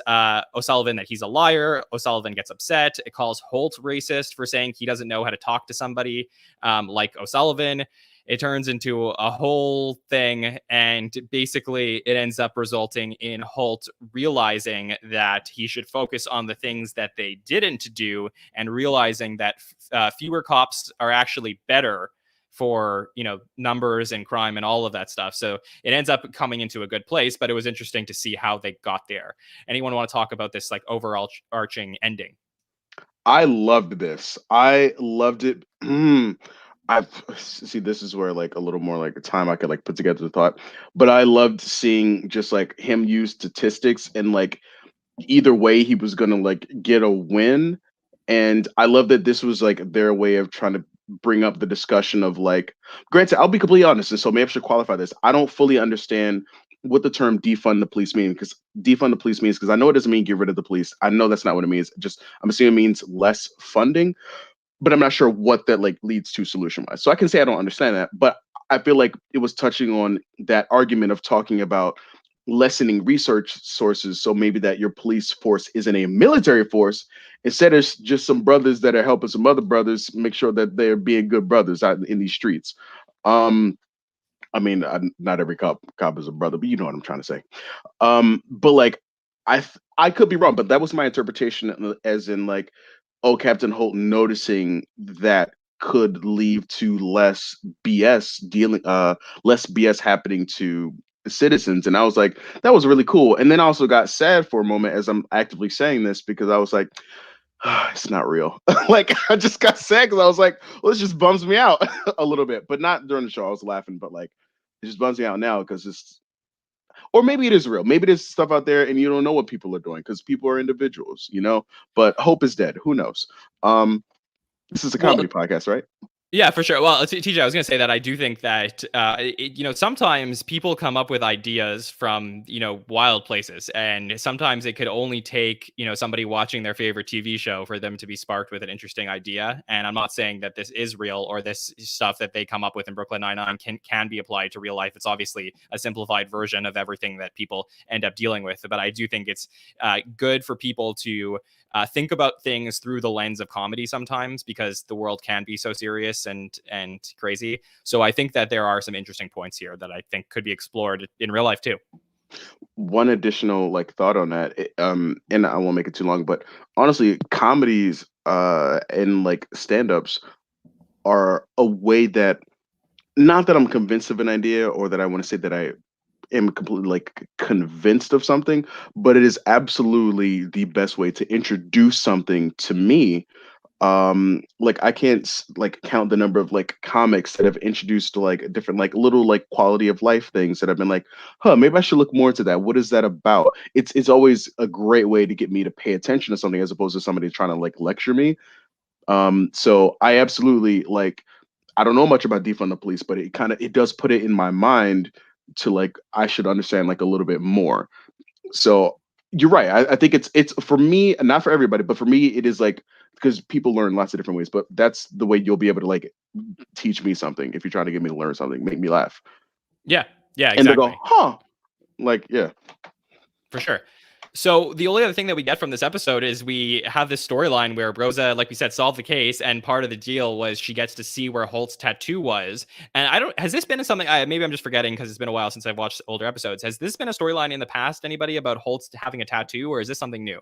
O'Sullivan that he's a liar. O'Sullivan gets upset. It calls Holt racist for saying he doesn't know how to talk to somebody like O'Sullivan. It turns into a whole thing, and basically it ends up resulting in Holt realizing that he should focus on the things that they didn't do, and realizing that fewer cops are actually better for numbers and crime and all of that stuff. So it ends up coming into a good place, but it was interesting to see how they got there. Anyone want to talk about this like overall arching ending? I loved this. I loved it. I see. This is where like a little more like a time I could like put together the thought, but I loved seeing just like him use statistics and like either way he was gonna like get a win, and I love that this was like their way of trying to bring up the discussion of like. Granted, I'll be completely honest, and so maybe I should qualify this. I don't fully understand what the term defund the police means because I know it doesn't mean get rid of the police. I know that's not what it means. Just I'm assuming it means less funding, but I'm not sure what that like leads to solution wise. So I can say I don't understand that, but I feel like it was touching on that argument of talking about lessening research sources. So maybe that your police force isn't a military force. Instead, it's just some brothers that are helping some other brothers make sure that they're being good brothers out in these streets. I mean, not every cop is a brother, but you know what I'm trying to say. But like, I could be wrong, but that was my interpretation, as in like, oh, Captain Holt noticing that could lead to less BS happening to citizens, and I was like, that was really cool. And then I also got sad for a moment as I'm actively saying this because I was like, it's not real. Like I just got sad because I was like, well, this just bums me out a little bit, but not during the show. I was laughing, but like, it just bums me out now because it's, or maybe it is real. Maybe there's stuff out there and you don't know what people are doing because people are individuals, but hope is dead. Who knows? This is a comedy podcast, right? Yeah, for sure. Well, TJ, I was going to say that I do think that, sometimes people come up with ideas from, wild places. And sometimes it could only take, somebody watching their favorite TV show for them to be sparked with an interesting idea. And I'm not saying that this is real or this stuff that they come up with in Brooklyn Nine-Nine can be applied to real life. It's obviously a simplified version of everything that people end up dealing with. But I do think it's good for people to think about things through the lens of comedy sometimes, because the world can be so serious and crazy. So I think that there are some interesting points here that I think could be explored in real life too. One additional like thought on that, and I won't make it too long, but honestly, comedies and like stand-ups are a way that, not that I'm convinced of an idea or that I want to say that I am completely like convinced of something, but it is absolutely the best way to introduce something to me. Like I can't like count the number of like comics that have introduced like different like little like quality of life things that I've been like, maybe I should look more into that. What is that about? It's always a great way to get me to pay attention to something as opposed to somebody trying to like lecture me. So I absolutely like, I don't know much about defund the police, but it does put it in my mind to like I should understand like a little bit more. So you're right. I think it's for me, not for everybody, but for me, it is like because people learn lots of different ways. But that's the way you'll be able to like teach me something if you're trying to get me to learn something, make me laugh, Yeah, yeah, and they'll go, exactly. huh? Like, yeah. For sure. So the only other thing that we get from this episode is we have this storyline where Rosa, like we said, solved the case, and part of the deal was she gets to see where Holt's tattoo was. And I don't, has this been something? Maybe I'm just forgetting because it's been a while since I've watched older episodes. Has this been a storyline in the past? Anybody about Holt's having a tattoo, or is this something new?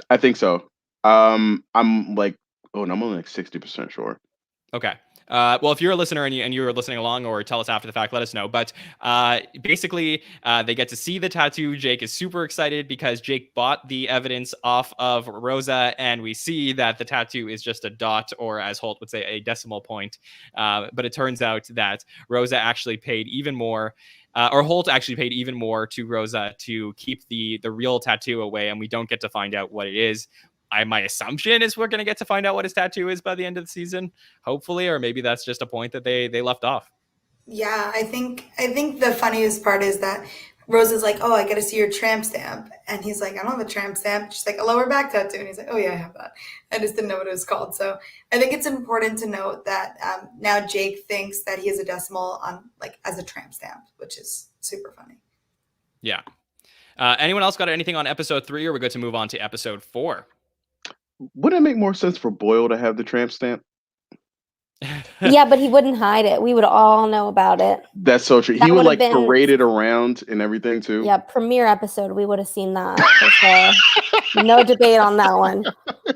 I think so. I'm like, oh, no, I'm only like 60% sure. Okay. Well, if you're a listener and you're listening along, or tell us after the fact, let us know. But basically, they get to see the tattoo. Jake is super excited because Jake bought the evidence off of Rosa, and we see that the tattoo is just a dot, or as Holt would say, a decimal point. But it turns out that Rosa actually paid even more. Or Holt actually paid even more to Rosa to keep the real tattoo away, and we don't get to find out what it is. My assumption is we're going to get to find out what his tattoo is by the end of the season, hopefully, or maybe that's just a point that they left off. Yeah, I think the funniest part is that Rose is like, "Oh, I got to see your tramp stamp," and he's like, "I don't have a tramp stamp." She's like, "A lower back tattoo," and he's like, "Oh yeah, I have that. I just didn't know what it was called." So I think it's important to note that now Jake thinks that he has a decimal on like as a tramp stamp, which is super funny. Yeah. Anyone else got anything on episode 3, or we're good to move on to episode 4? Wouldn't it make more sense for Boyle to have the tramp stamp? Yeah, but he wouldn't hide it. We would all know about it. That's so true. That He would would've like been- parade it around and everything too. Yeah, premiere episode, we would have seen that for sure. No debate on that one.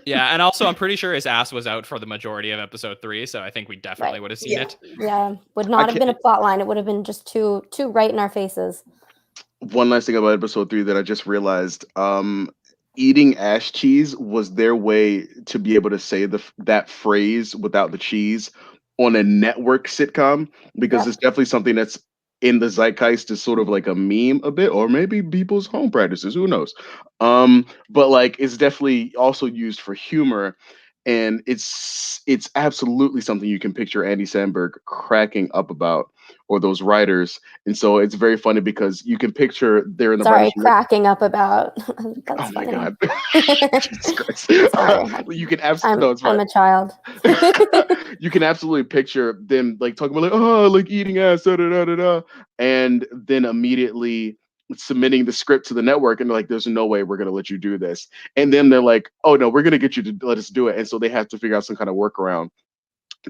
Yeah, and also I'm pretty sure his ass was out for the majority of episode 3, so I think we definitely would have seen it. Yeah, would not have been a plot line. It would have been just too right in our faces. One last thing about episode 3 that I just realized. Eating ass cheese was their way to be able to say that phrase without the cheese on a network sitcom, because it's definitely something that's in the zeitgeist is sort of like a meme a bit, or maybe people's home practices, who knows. But like it's definitely also used for humor, and it's absolutely something you can picture Andy Samberg cracking up about, or those writers. And so it's very funny because you can picture they're in the writers' room. Cracking up about. That's Oh my funny. god. Jesus Christ. Sorry. You can absolutely I'm a child. you can absolutely picture them like talking about like, oh, like eating ass, da da da da da, and then immediately submitting the script to the network, and they're like, there's no way we're gonna let you do this. And then they're like, oh no, we're gonna get you to let us do it. And so they have to figure out some kind of workround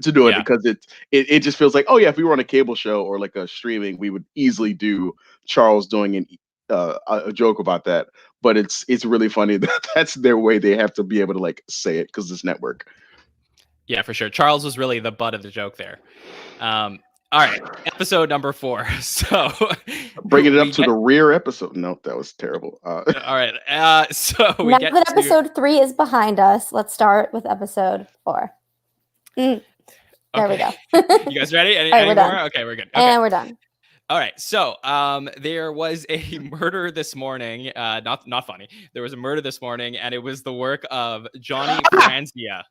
to do it, because it just feels like, oh yeah, if we were on a cable show or like a streaming, we would easily do Charles doing a joke about that. But it's really funny that that's their way. They have to be able to like say it because it's network. Yeah, for sure. Charles was really the butt of the joke there. All right, episode number 4. So bringing it up to the rear episode. No, that was terrible. All right. So we now get that episode 3 is behind us, let's start with episode 4. There we go. You guys ready? Any right, more? done. Okay, we're good. Okay. And we're done. All right. So there was a murder this morning. Not funny. There was a murder this morning, and it was the work of Johnny Franzia.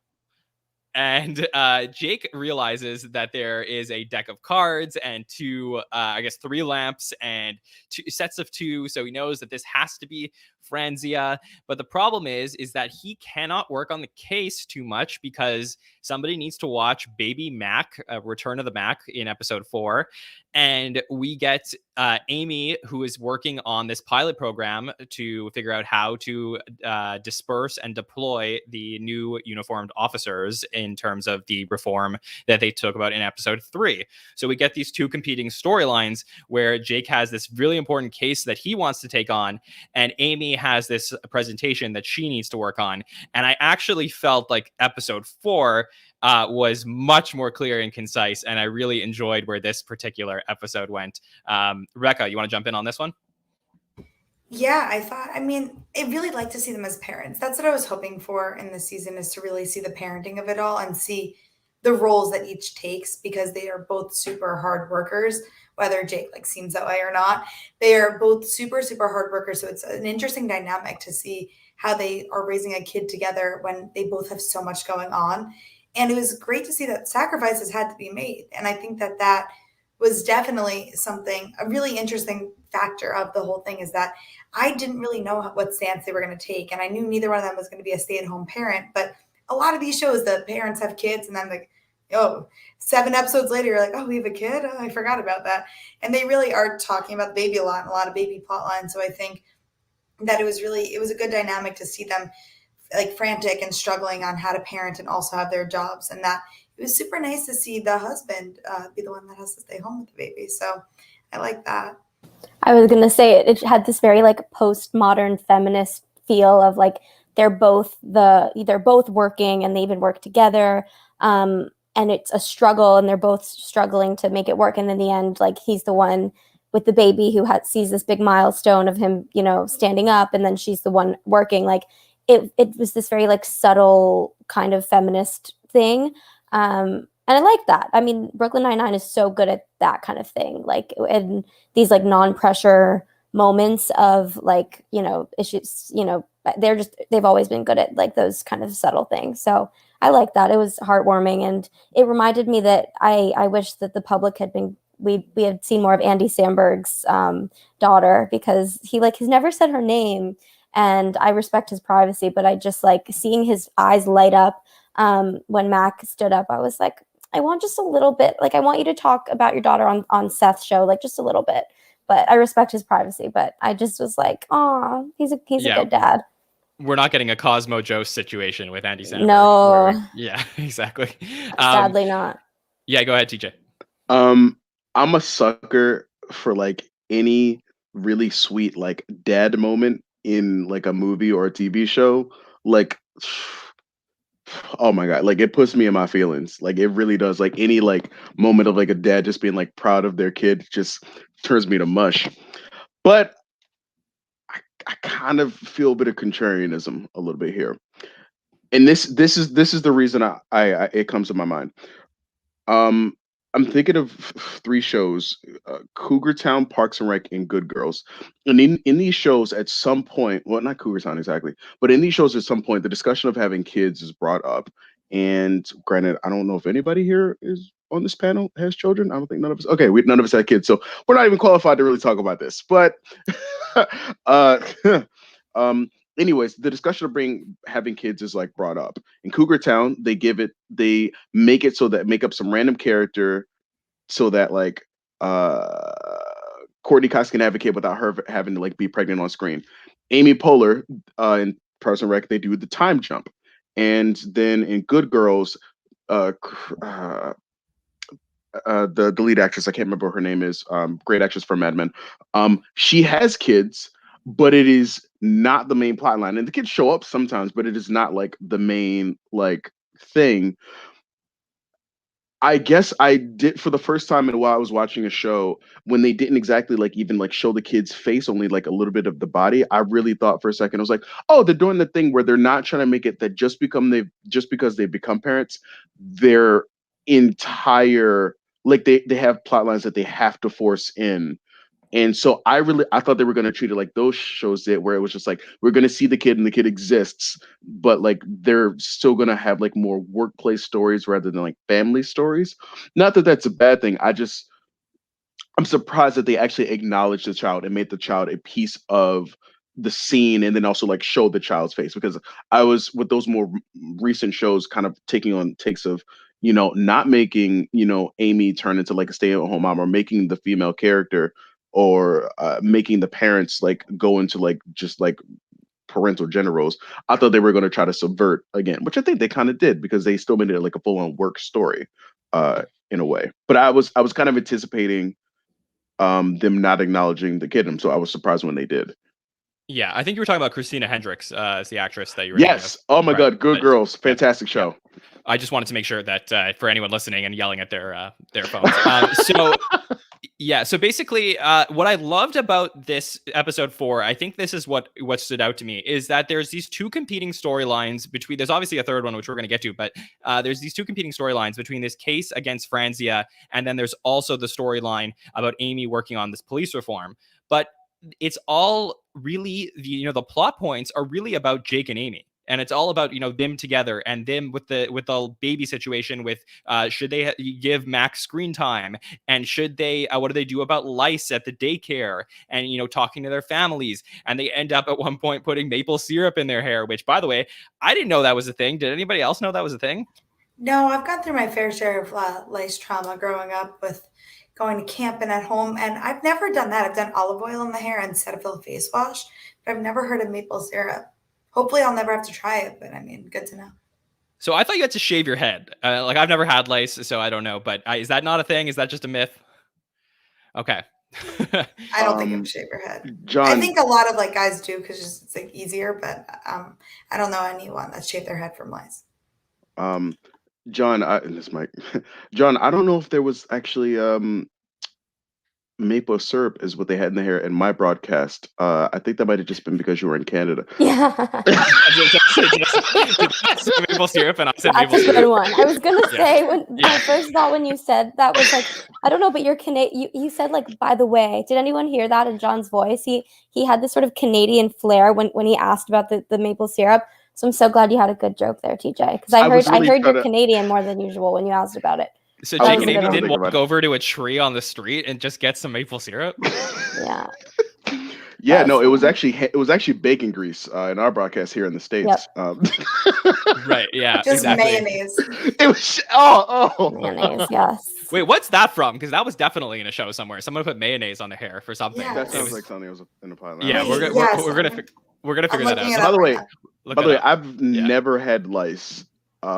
And Jake realizes that there is a deck of cards and 2, I guess 3 lamps and 2 sets of 2. So he knows that this has to be Franzia. But the problem is that he cannot work on the case too much because somebody needs to watch Baby Mac, Return of the Mac in episode 4. And we get Amy, who is working on this pilot program to figure out how to disperse and deploy the new uniformed officers in terms of the reform that they talk about in episode 3. So we get these 2 competing storylines where Jake has this really important case that he wants to take on, and Amy has this presentation that she needs to work on. And I actually felt like episode 4 was much more clear and concise, and I really enjoyed where this particular episode went. Rebecca, you want to jump in on this one? Yeah, I really like to see them as parents. That's what I was hoping for in this season, is to really see the parenting of it all and see the roles that each takes, because they are both super hard workers, whether Jake like seems that way or not. They are both super, super hard workers. So it's an interesting dynamic to see how they are raising a kid together when they both have so much going on. And it was great to see that sacrifices had to be made. And I think that was definitely a really interesting factor of the whole thing, is that I didn't really know what stance they were going to take. And I knew neither one of them was going to be a stay-at-home parent. But a lot of these shows, the parents have kids, and then like, oh, 7 episodes later, you're like, oh, we have a kid? Oh, I forgot about that. And they really are talking about the baby a lot, and a lot of baby plot lines. So I think that it was a good dynamic to see them like frantic and struggling on how to parent and also have their jobs. And that it was super nice to see the husband be the one that has to stay home with the baby. So I like that. I was gonna say it had this very like postmodern feminist feel of like they're both working and they even work together, and it's a struggle and they're both struggling to make it work. And in the end, like he's the one with the baby who sees this big milestone of him, standing up, and then she's the one working. Like it was this very like subtle kind of feminist thing. And I like that. I mean, Brooklyn Nine-Nine is so good at that kind of thing. Like in these like non-pressure moments of like, issues, they've always been good at like those kind of subtle things. So I like that. It was heartwarming, and it reminded me that I wish that the public we had seen more of Andy Samberg's daughter, because he's never said her name, and I respect his privacy, but I just like seeing his eyes light up when Mac stood up. I was like, I want just a little bit. Like, I want you to talk about your daughter on Seth's show, like just a little bit. But I respect his privacy. But I just was like, oh, he's a good dad. We're not getting a Cosmo Joe situation with Andy Samberg. No. Yeah, exactly. Sadly not. Yeah, go ahead, TJ. I'm a sucker for like any really sweet like dad moment in like a movie or a TV show. Like, oh my God, like it puts me in my feelings. Like it really does. Like any like moment of like a dad just being like proud of their kid just turns me to mush. But I kind of feel a bit of contrarianism a little bit here. And this is the reason I it comes to my mind. I'm thinking of 3 shows: Cougar Town, Parks and Rec, and Good Girls. And in these shows, at some point, well, not Cougar Town exactly, but in these shows, at some point, the discussion of having kids is brought up. And granted, I don't know if anybody here is on this panel has children. I don't think none of us. Okay, none of us had kids, so we're not even qualified to really talk about this. But, anyways, the discussion of having kids is like brought up. In Cougar Town, they make it so that make up some random character so that like Courtney Cox can have a kid without her having to like be pregnant on screen. Amy Poehler in Parks and Rec, they do the time jump. And then in Good Girls, the lead actress, I can't remember what her name is, great actress from Mad Men. She has kids, but it is not the main plot line. And the kids show up sometimes, but it is not like the main like thing. I guess I did for the first time in a while. I was watching a show when they didn't exactly like even like show the kid's face, only like a little bit of the body. I really thought for a second, I was like, oh, they're doing the thing where they're not trying to make it that just because they've become parents, their entire like they have plot lines that they have to force in. And so I thought they were going to treat it like those shows did, where it was just like, we're going to see the kid and the kid exists, but like they're still going to have like more workplace stories rather than like family stories. Not that that's a bad thing. I'm surprised that they actually acknowledged the child and made the child a piece of the scene, and then also like show the child's face, because I was with those more recent shows kind of taking on takes of, not making, Amy turn into like a stay-at-home mom, or making the female character or making the parents like go into like just like parental gender roles. I thought they were going to try to subvert again, which I think they kind of did, because they still made it like a full-on work story in a way. But I was kind of anticipating them not acknowledging the kid, so I was surprised when they did. Yeah, I think you were talking about Christina Hendricks as the actress that you were. Yes. Oh my God, Good Girls, fantastic show. Yeah. I just wanted to make sure that for anyone listening and yelling at their phones. So basically, what I loved about this episode 4, I think this is what stood out to me, is that there's these 2 competing storylines between. There's obviously a third one which we're going to get to, but there's these 2 competing storylines between this case against Franzia, and then there's also the storyline about Amy working on this police reform. But it's all really the plot points are really about Jake and Amy. and it's all about, them together and them with the baby situation with should they give Max screen time, and should they what do they do about lice at the daycare, and talking to their families, and they end up at one point putting maple syrup in their hair, which, by the way, I didn't know that was a thing. Did anybody else know that was a thing? No, I've gone through my fair share of lice trauma growing up with going to camp and at home, and I've never done that. I've done olive oil in the hair and Cetaphil face wash, but I've never heard of maple syrup. Hopefully I'll never have to try it, but I mean, good to know. So I thought you had to shave your head. I've never had lice, so I don't know, but is that not a thing? Is that just a myth? Okay. I don't think you have to shave your head. Jon, I think a lot of guys do because it's easier, but I don't know anyone that shaved their head from lice. Jon, Jon, I don't know if there was actually maple syrup is what they had in the hair in my broadcast. I think that might have just been because you were in Canada. Yeah. Maple syrup, and I said That's maple a good syrup. one. I was gonna say Yeah. my first thought when you said that was I don't know, but you're you said by the way. Did anyone hear that in Jon's voice? He had this sort of Canadian flair when he asked about the maple syrup. So I'm so glad you had a good joke there, TJ, because I heard you're Canadian more than usual when you asked about it. So That Jake was and a good Amy one. didn't walk over to a tree on the street and just get some maple syrup? Yeah. Yeah, no, it was actually bacon grease in our broadcast here in the States. Yep. Right, yeah. Just exactly. mayonnaise. It was Mayonnaise, yes. Wait, what's that from? Because that was definitely in a show somewhere. Someone put mayonnaise on their hair for something. Yeah. That sounds like something that was in the pilot. Yeah, we're gonna Yes. we're gonna figure that looking out. it By up the way, right now. Look it up. I've never had lice.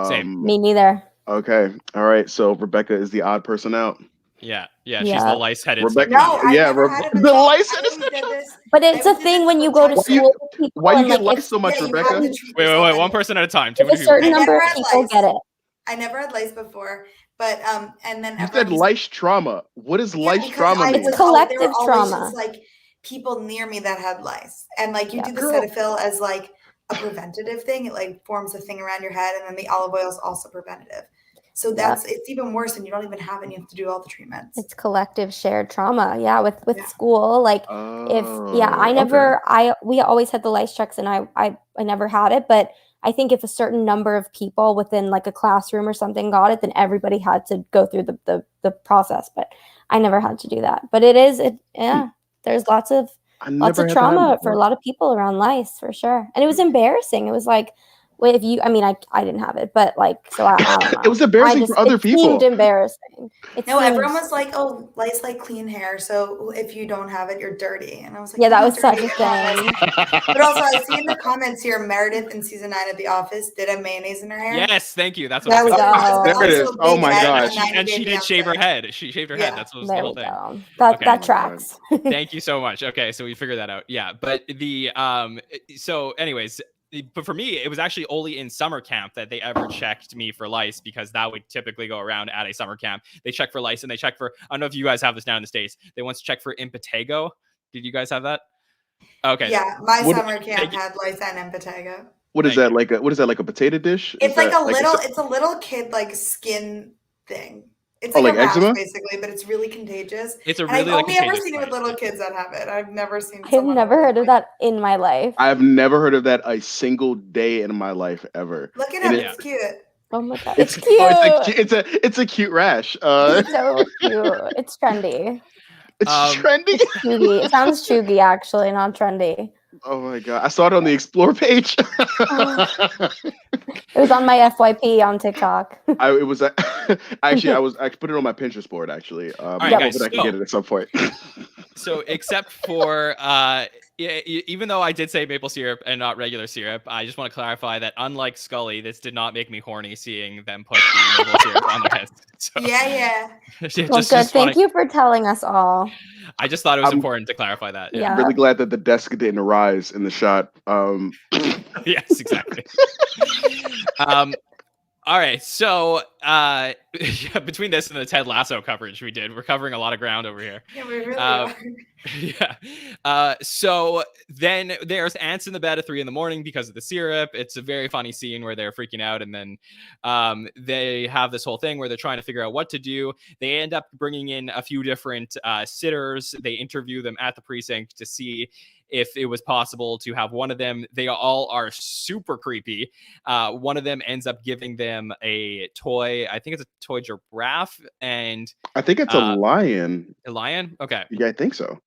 Same. Me neither. Okay, all right. So Rebecca is the odd person out. Yeah, she's Yeah. the lice-headed. Rebecca- No, I Yeah, never had it the until lice I and only did this. But it's I a did thing this when you one go to time. school with people. Why you and, get like, lice so much, Yeah, you Rebecca? have to treat Wait, yourself one anyway. person at a time. If Too a many people. certain I number never of had people lice. get it. I never had lice before, but and then You everyone said was- lice trauma. What is Yeah, lice because trauma I mean? was It's collective there were always trauma. just people near me that had lice, and you Yeah. do the Girl. Cetaphil as a preventative thing. It forms a thing around your head, and then the olive oil is also preventative. So it's even worse, and you don't even have it. And you have to do all the treatments. It's collective shared trauma. Yeah, with Yeah. school. I Okay. we always had the lice checks, and I never had it, but I think if a certain number of people within a classroom or something got it, then everybody had to go through the process. But I never had to do that. But there's lots of I never had that trauma happen for a before. lot of people around lice, for sure. And it was embarrassing. It was if you, I mean, I didn't have it, but so I don't know. It was embarrassing for other it people. seemed embarrassing. Everyone was like, "Oh, lice like clean hair, so if you don't have it, you're dirty." And I was like, Yeah, that "I'm was not such a dirty, I don't have thing. lice." But also, I see in the comments here, Meredith in season 9 of The Office did have mayonnaise in her hair. Yes, thank you. That's what There I we was go. thinking. There it is. Also Oh big my head gosh. and And she did shave her head. She shaved her head. Yeah. That's what was There the we whole thing. go. Okay. That tracks. Thank you so much. Okay, so we figured that out. Yeah, but so anyways, but for me, it was actually only in summer camp that they ever checked me for lice, because that would typically go around at a summer camp. They check for lice, and they check for, I don't know if you guys have this down in the States, they once checked for impetigo. Did you guys have that? Okay. Yeah, my What- summer camp had lice and impetigo. What is Thank that like? What is that, like a potato dish? It's Is like that a little, it's a little kid skin thing. It's Oh, like like a rash eczema? basically, but it's really contagious. It's a And really I've only ever contagious seen it with lice. little kids that have it. I've never seen. I've someone never with heard of it. that in my life. I've never heard of that a single day in my life ever. Look it And up. it- It's cute. Oh my god, It's it's cute. it's a cute rash. It's so cute. It's trendy. It's trendy. Chuggy. It sounds chuggy, actually, not trendy. Oh my god! I saw it on the Explore page. It was on my FYP on TikTok. I put it on my Pinterest board actually. right, I'm guys, hoping I can so- get it at some point. So except for even though I did say maple syrup and not regular syrup, I just want to clarify that unlike Scully, this did not make me horny seeing them put the maple syrup on their heads. So, Yeah. Well, good. Thank you for telling us all. I just thought it was I'm- important to clarify that. Yeah. I'm really glad that the desk didn't rise in the shot. Yes, exactly. All right, so between this and the Ted Lasso coverage we did, we're covering a lot of ground over here. Yeah, we really are. Yeah. So then there's ants in the bed at 3 a.m. because of the syrup. It's a very funny scene where they're freaking out, and then they have this whole thing where they're trying to figure out what to do. They end up bringing in a few different sitters. They interview them at the precinct to see if it was possible to have one of them. They all are super creepy. One of them ends up giving them a toy. I think it's a toy giraffe and I think it's a lion. a lion. Okay. Yeah, I think so.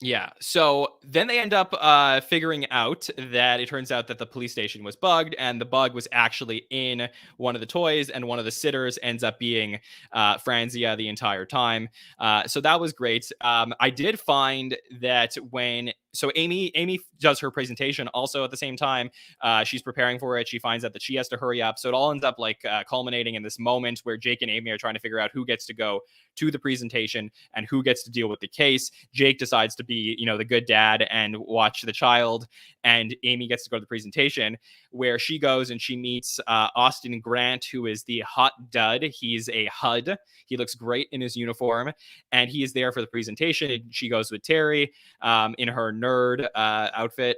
Yeah. So then they end up figuring out that it turns out that the police station was bugged, and the bug was actually in one of the toys, and one of the sitters ends up being Franzia the entire time. So that was great. I did find that Amy does her presentation also at the same time. She's preparing for it. She finds out that she has to hurry up. So it all ends up like culminating in this moment where Jake and Amy are trying to figure out who gets to go to the presentation and who gets to deal with the case. Jake decides to be, the good dad and watch the child, and Amy gets to go to the presentation, where she goes and she meets Austin Grant, who is the hot dud. He's a HUD. He looks great in his uniform, and he is there for the presentation. And she goes with Terry in her nerd outfit.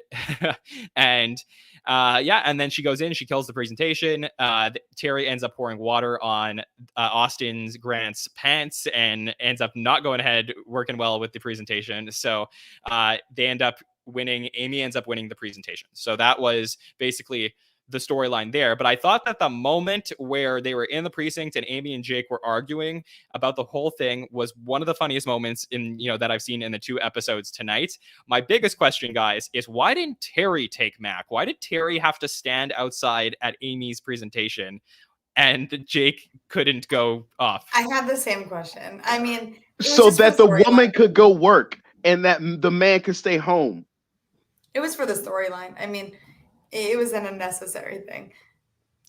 And and then she goes in, she kills the presentation. Terry ends up pouring water on Austin Grant's pants and ends up not going ahead, working well with the presentation. So they end up winning. Amy ends up winning the presentation. So that was basically the storyline there. But I thought that the moment where they were in the precinct and Amy and Jake were arguing about the whole thing was one of the funniest moments in, that I've seen in the 2 episodes tonight. My biggest question, guys, is why didn't Terry take Mac? Why did Terry have to stand outside at Amy's presentation and Jake couldn't go off? I had the same question. I mean, so that the woman could go work and that the man could stay home. It was for the storyline. I mean, it was an unnecessary thing.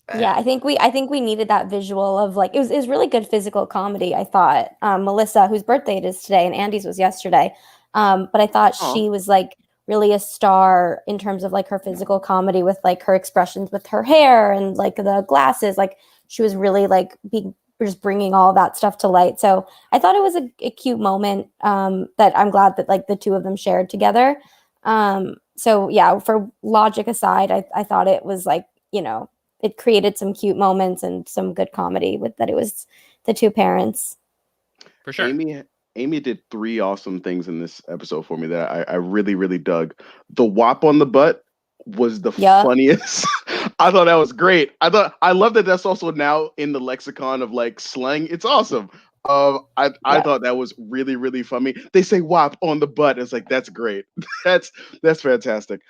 But. Yeah, I think we needed that visual of like it was really good physical comedy. I thought Melissa, whose birthday it is today, and Andy's was yesterday, but I thought she was like really a star in terms of like her physical comedy with like her expressions with her hair and like the glasses. Like she was really like just bringing all that stuff to light. So I thought it was a cute moment that I'm glad that like the two of them shared together. So yeah, for logic aside, I thought it was like, it created some cute moments and some good comedy with that. It was the two parents. For sure. Amy did 3 awesome things in this episode for me that I really, really dug. The whop on the butt was the funniest. I thought that was great. I love that that's also now in the lexicon of like slang. It's awesome. I thought that was really, really funny. They say "wop" on the butt. It's like, that's great. that's fantastic.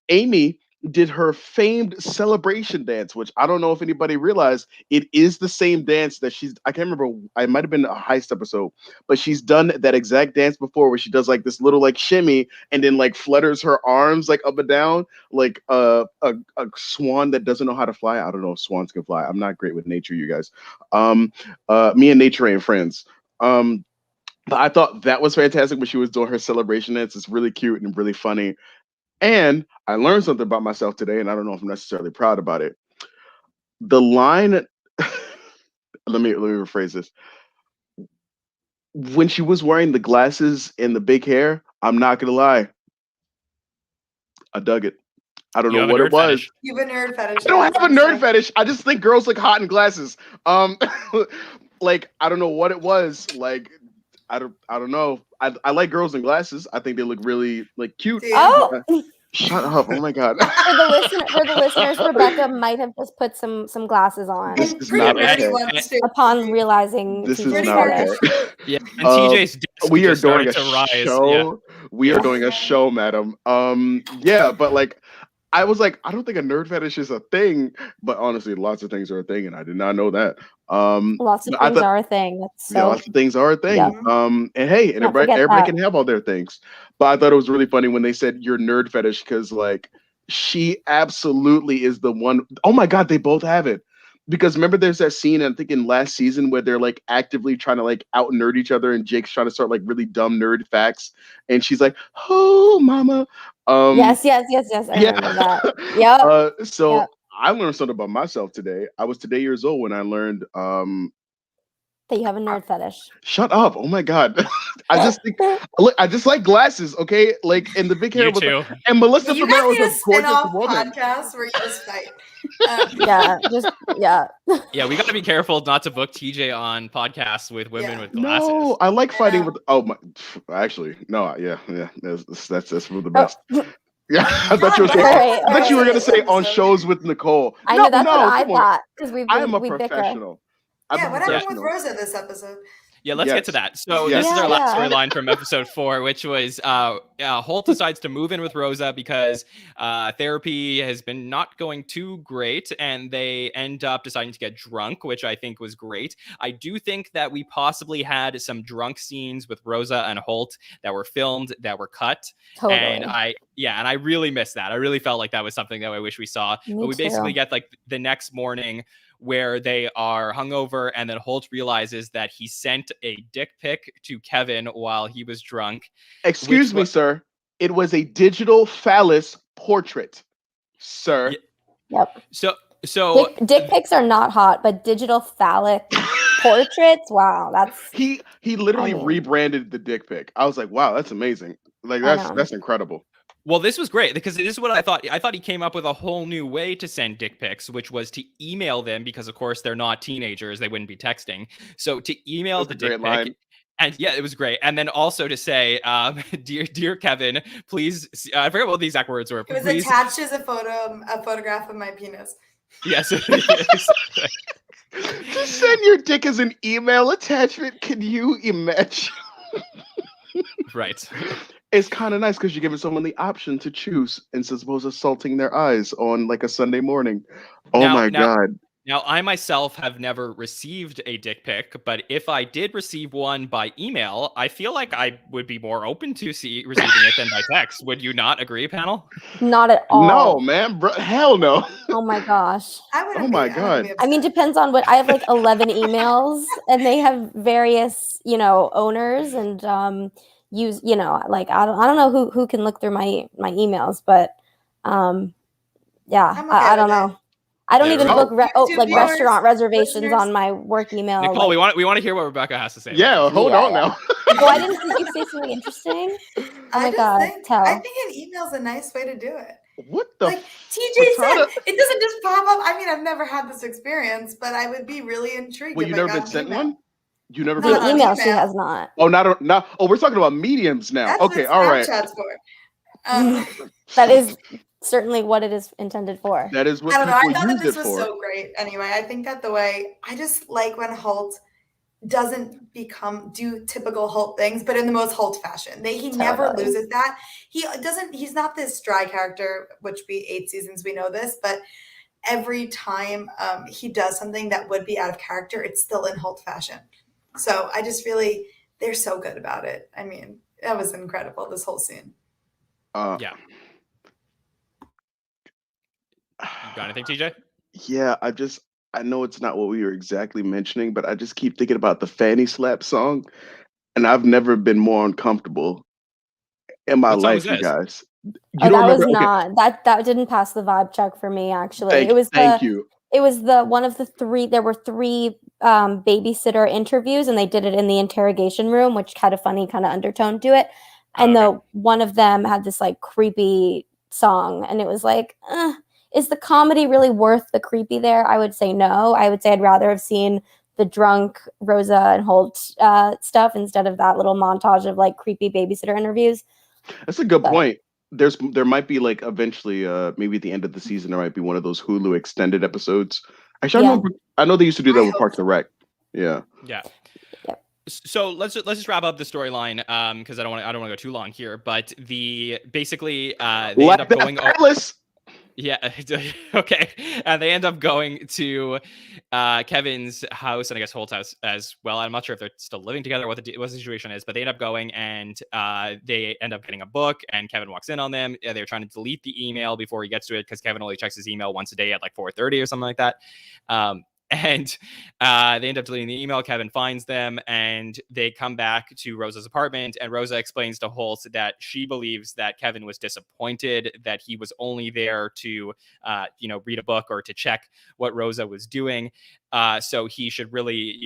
Amy did her famed celebration dance, which I don't know if anybody realized. It is the same dance that I can't remember. It might have been a heist episode, but she's done that exact dance before, where she does like this little like shimmy and then like flutters her arms like up and down, like a swan that doesn't know how to fly. I don't know if swans can fly. I'm not great with nature, you guys. Me and nature ain't friends. But I thought that was fantastic when she was doing her celebration dance. It's really cute and really funny. And I learned something about myself today, and I don't know if I'm necessarily proud about it. The line, let me rephrase this. When she was wearing the glasses and the big hair, I'm not gonna lie, I dug it. I don't know what it was. Fetish. You have a nerd fetish. I don't have a nerd fetish. I just think girls look hot in glasses. Like I don't know what it was. Like I don't know. I like girls in glasses. I think they look really like cute. Oh, shut up! Oh my god. For the listeners, Rebecca might have just put some glasses on. This is not okay. Upon realizing this is not okay. Yeah, and TJ's desk we are just doing a started to rise. show. Yeah. We are doing a show, madam. Yeah, but like. I was like, I don't think a nerd fetish is a thing, but honestly, lots of things are a thing, and I did not know that. Lots of things are a thing. That's so, lots of things are a thing. Yeah. And hey, and everybody can have all their things. But I thought it was really funny when they said your nerd fetish, because like she absolutely is the one. Oh my god, they both have it. Because remember, there's that scene, I think in last season, where they're like actively trying to like out nerd each other, and Jake's trying to start like really dumb nerd facts, and she's like, "Oh, mama." Yes. I remember that. Yeah. So I learned something about myself today. I was today years old when I learned that you have a nerd fetish. Shut up! Oh my god! I just think, look, I just like glasses. Okay, like and the big hair You was, too. and Melissa You guys Fumero need a was a gorgeous spin-off woman. podcast where you just fight. Yeah. Yeah, we got to be careful not to book TJ on podcasts with women Yeah. with glasses. No, I like I fighting know. with. Oh my, actually, no, yeah, that's for the Oh, best. Yeah, I thought you were God, saying. all what right, I thought you were all gonna right. say on episode? shows with Nicole. I No, know that's what no, I come on. thought because I am a we bicker. professional. I'm Yeah, a what happened with professional. Rosa this episode? Yeah, let's get to Yes. that. So Yes. this is our last Yeah. storyline from episode 4, which was Holt decides to move in with Rosa because therapy has been not going too great, and they end up deciding to get drunk, which I think was great. I do think that we possibly had some drunk scenes with Rosa and Holt that were filmed, that were cut. Totally. And I really missed that. I really felt like that was something that I wish we saw. Me But we basically too. get like the next morning where they are hungover, and then Holt realizes that he sent a dick pic to Kevin while he was drunk. Excuse me, sir. It was a digital phallus portrait, sir. Yeah. Yep. So Dick pics are not hot, but digital phallic portraits. Wow, that's He literally I mean- rebranded the dick pic. I was like, wow, that's amazing. Like I know. that's incredible. Well, this was great because this is what I thought. I thought he came up with a whole new way to send dick pics, which was to email them because, of course, they're not teenagers; they wouldn't be texting. So to email That's the a dick great pic, line. and yeah, it was great. And then also to say, dear Kevin, please. I forget what the exact words were. It was Please, attached as a photograph of my penis. yes. Just send your dick as an email attachment. Can you imagine? Right. It's kind of nice because you're giving someone the option to choose instead of assaulting their eyes on like a Sunday morning. Oh my god. Now, I myself have never received a dick pic, but if I did receive one by email, I feel like I would be more open to receiving it than by text. Would you not agree, panel? not at all. No, man, bro, hell no. Oh my gosh. I wouldn't Oh be- my I wouldn't God. be I mean, upset. depends on what I have like 11 emails and they have various, owners and use, like I don't know who can look through my emails, but yeah, I'm I okay don't with it. know. I don't Yeah, even right. book YouTube like viewers, restaurant reservations listeners. on my work email. Nicole, like- we want to hear what Rebecca has to say. Yeah, about this. hold Yeah, on yeah. now. Oh, I didn't think you'd say something interesting. Oh I my just god, think tell. I think an email's a nice way to do it. What the? Like TJ Patana- said, it doesn't just pop up. I mean, I've never had this experience, but I would be really intrigued. Well, if you I never got been an sent email. one? You never No, been The no, email she email. has not. Oh, not. Oh, we're talking about mediums now. That's Okay, what all right. Snapchat's for. That is certainly what it is intended for. That is what I don't know. I people thought that use this it was for. so great. Anyway, I think that the way I just like when Holt doesn't do typical Holt things, but in the most Holt fashion. He never Totally. loses that. He's not this dry character, which 8 seasons we know this, but every time he does something that would be out of character, it's still in Holt fashion. So I just really, they're so good about it. I mean, that was incredible, this whole scene. Yeah. You got anything, TJ? Yeah, I know it's not what we were exactly mentioning, but I just keep thinking about the Fanny Slap song, and I've never been more uncomfortable in my What song life, was you this? guys. You Oh, don't that was remember? Okay, not that didn't pass the vibe check for me. Actually, thank you. It was the one of the 3. There were 3 babysitter interviews, and they did it in the interrogation room, which had a funny kind of undertone to it. And Okay. one of them had this like creepy song, and it was like, is the comedy really worth the creepy there? I would say no. I would say I'd rather have seen the drunk Rosa and Holt stuff instead of that little montage of like creepy babysitter interviews. That's a good But- point. There might be like eventually, maybe at the end of the season, there might be one of those Hulu extended episodes. Actually, Yeah. I know they used to do that I with hope Parks and Rec. Yeah. Yeah. Yep. So let's just wrap up the storyline because I don't want to go too long here. But basically they end Like up that going. palace. Yeah. Okay. And they end up going to Kevin's house and I guess Holt's house as well. I'm not sure if they're still living together, what the situation is, but they end up going and they end up getting a book and Kevin walks in on them. They're trying to delete the email before he gets to it because Kevin only checks his email once a day at like 4:30 or something like that. And they end up deleting the email. Kevin finds them and they come back to Rosa's apartment. And Rosa explains to Holt that she believes that Kevin was disappointed, that he was only there to, read a book or to check what Rosa was doing. So he should really,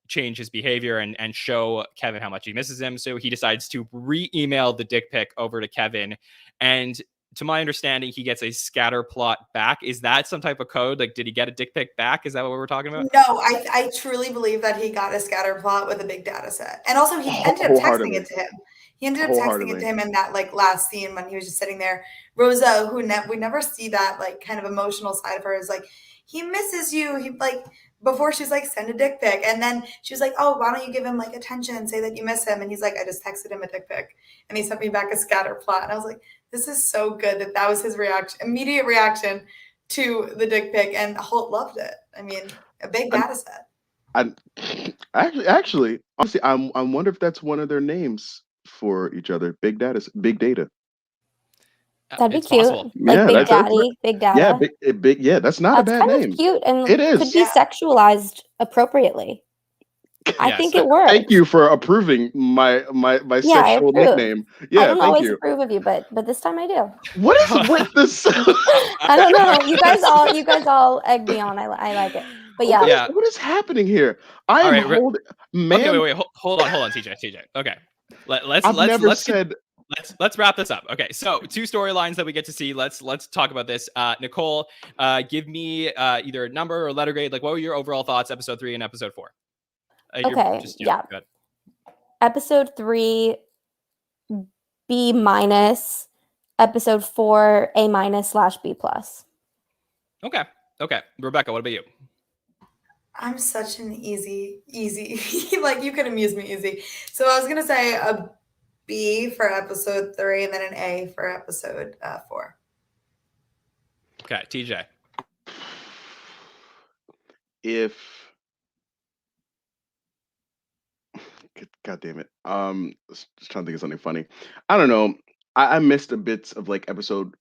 change his behavior and show Kevin how much he misses him. So he decides to re-email the dick pic over to Kevin. And to my understanding, he gets a scatter plot back. Is that some type of code? Like, did he get a dick pic back? Is that what we're talking about? No, I truly believe that he got a scatter plot with a big data set. And also he ended up texting it to him. He ended up texting it to him in that like last scene when he was just sitting there. Rosa, who we never see that like kind of emotional side of her, is like, he misses you. He like, before she's like, send a dick pic. And then she was like, oh, why don't you give him like attention and say that you miss him? And he's like, I just texted him a dick pic. And he sent me back a scatter plot. And I was like, this is so good that was his reaction, immediate reaction to the dick pic. And Holt loved it. I mean, a big data set. Actually, honestly, I wonder if that's one of their names for each other. Big data. That'd be It's cute. possible. Like Yeah, Big Daddy, Big Data. Yeah, big. Yeah, that's not a That's bad kind name. of cute and It is. could be sexualized appropriately. I Yes. think it works. Thank you for approving my I sexual approve. nickname. Yeah, I don't thank always you. approve of you, but this time I do. What is with this? I don't know. You guys all egg me on. I like it. But yeah. What is happening here? I am All right, holding. Man, Okay, wait. Hold on, TJ. Okay, let's wrap this up. Okay, so 2 storylines that we get to see. Let's talk about this. Nicole, give me either a number or letter grade. Like, what were your overall thoughts, episode 3 and episode 4? Okay, go ahead. Episode 3, B-. Episode 4, A-/B+. Okay. Rebecca, what about you? I'm such an easy, like you can amuse me easy. So I was going to say a B for episode 3 and then an A for episode 4. Okay, TJ. God damn it. Just trying to think of something funny. I don't know. I missed a bits of like episode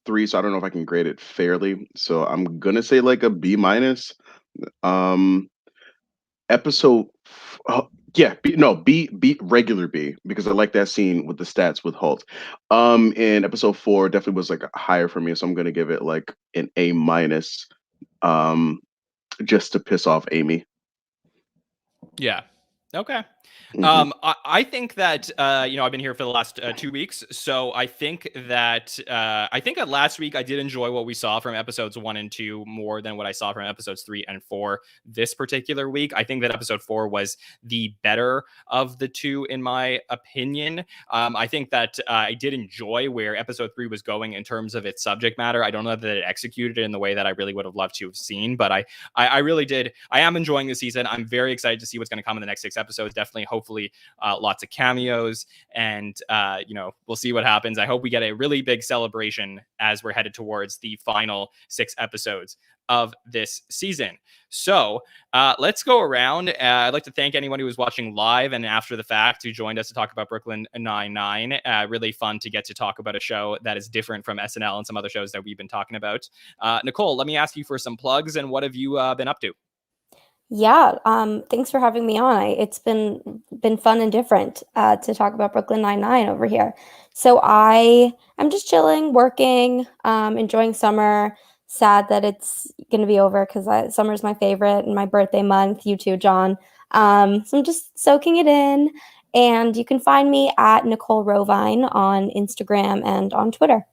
3, so I don't know if I can grade it fairly. So I'm gonna say like a B-. Episode B, regular B, because I like that scene with the stats with Holt. And episode 4 definitely was like higher for me, so I'm gonna give it like an A-, just to piss off Amy. Yeah. Okay. Mhm. I think that I've been here for the last 2 weeks, so I think that last week I did enjoy what we saw from episodes 1 and 2 more than what I saw from episodes 3 and 4 this particular week. I think that episode 4 was the better of the 2, in my opinion. I think that I did enjoy where episode 3 was going in terms of its subject matter. I don't know that it executed it in the way that I really would have loved to have seen, but I really did. I am enjoying the season. I'm very excited to see what's going to come in the next 6 episodes. Definitely, hopefully, lots of cameos, and we'll see what happens. I hope we get a really big celebration as we're headed towards the final 6 episodes of this season. So let's go around. I'd like to thank anyone who was watching live and after the fact who joined us to talk about Brooklyn Nine-Nine. Really fun to get to talk about a show that is different from SNL and some other shows that we've been talking about. Nicole, let me ask you for some plugs, and what have you been up to? Yeah, thanks for having me on. It's been fun and different to talk about Brooklyn Nine-Nine over here. So I'm just chilling, working, enjoying summer. Sad that it's going to be over because summer's my favorite and my birthday month. You too, Jon. So I'm just soaking it in. And you can find me at Nicole Rovine on Instagram and on Twitter.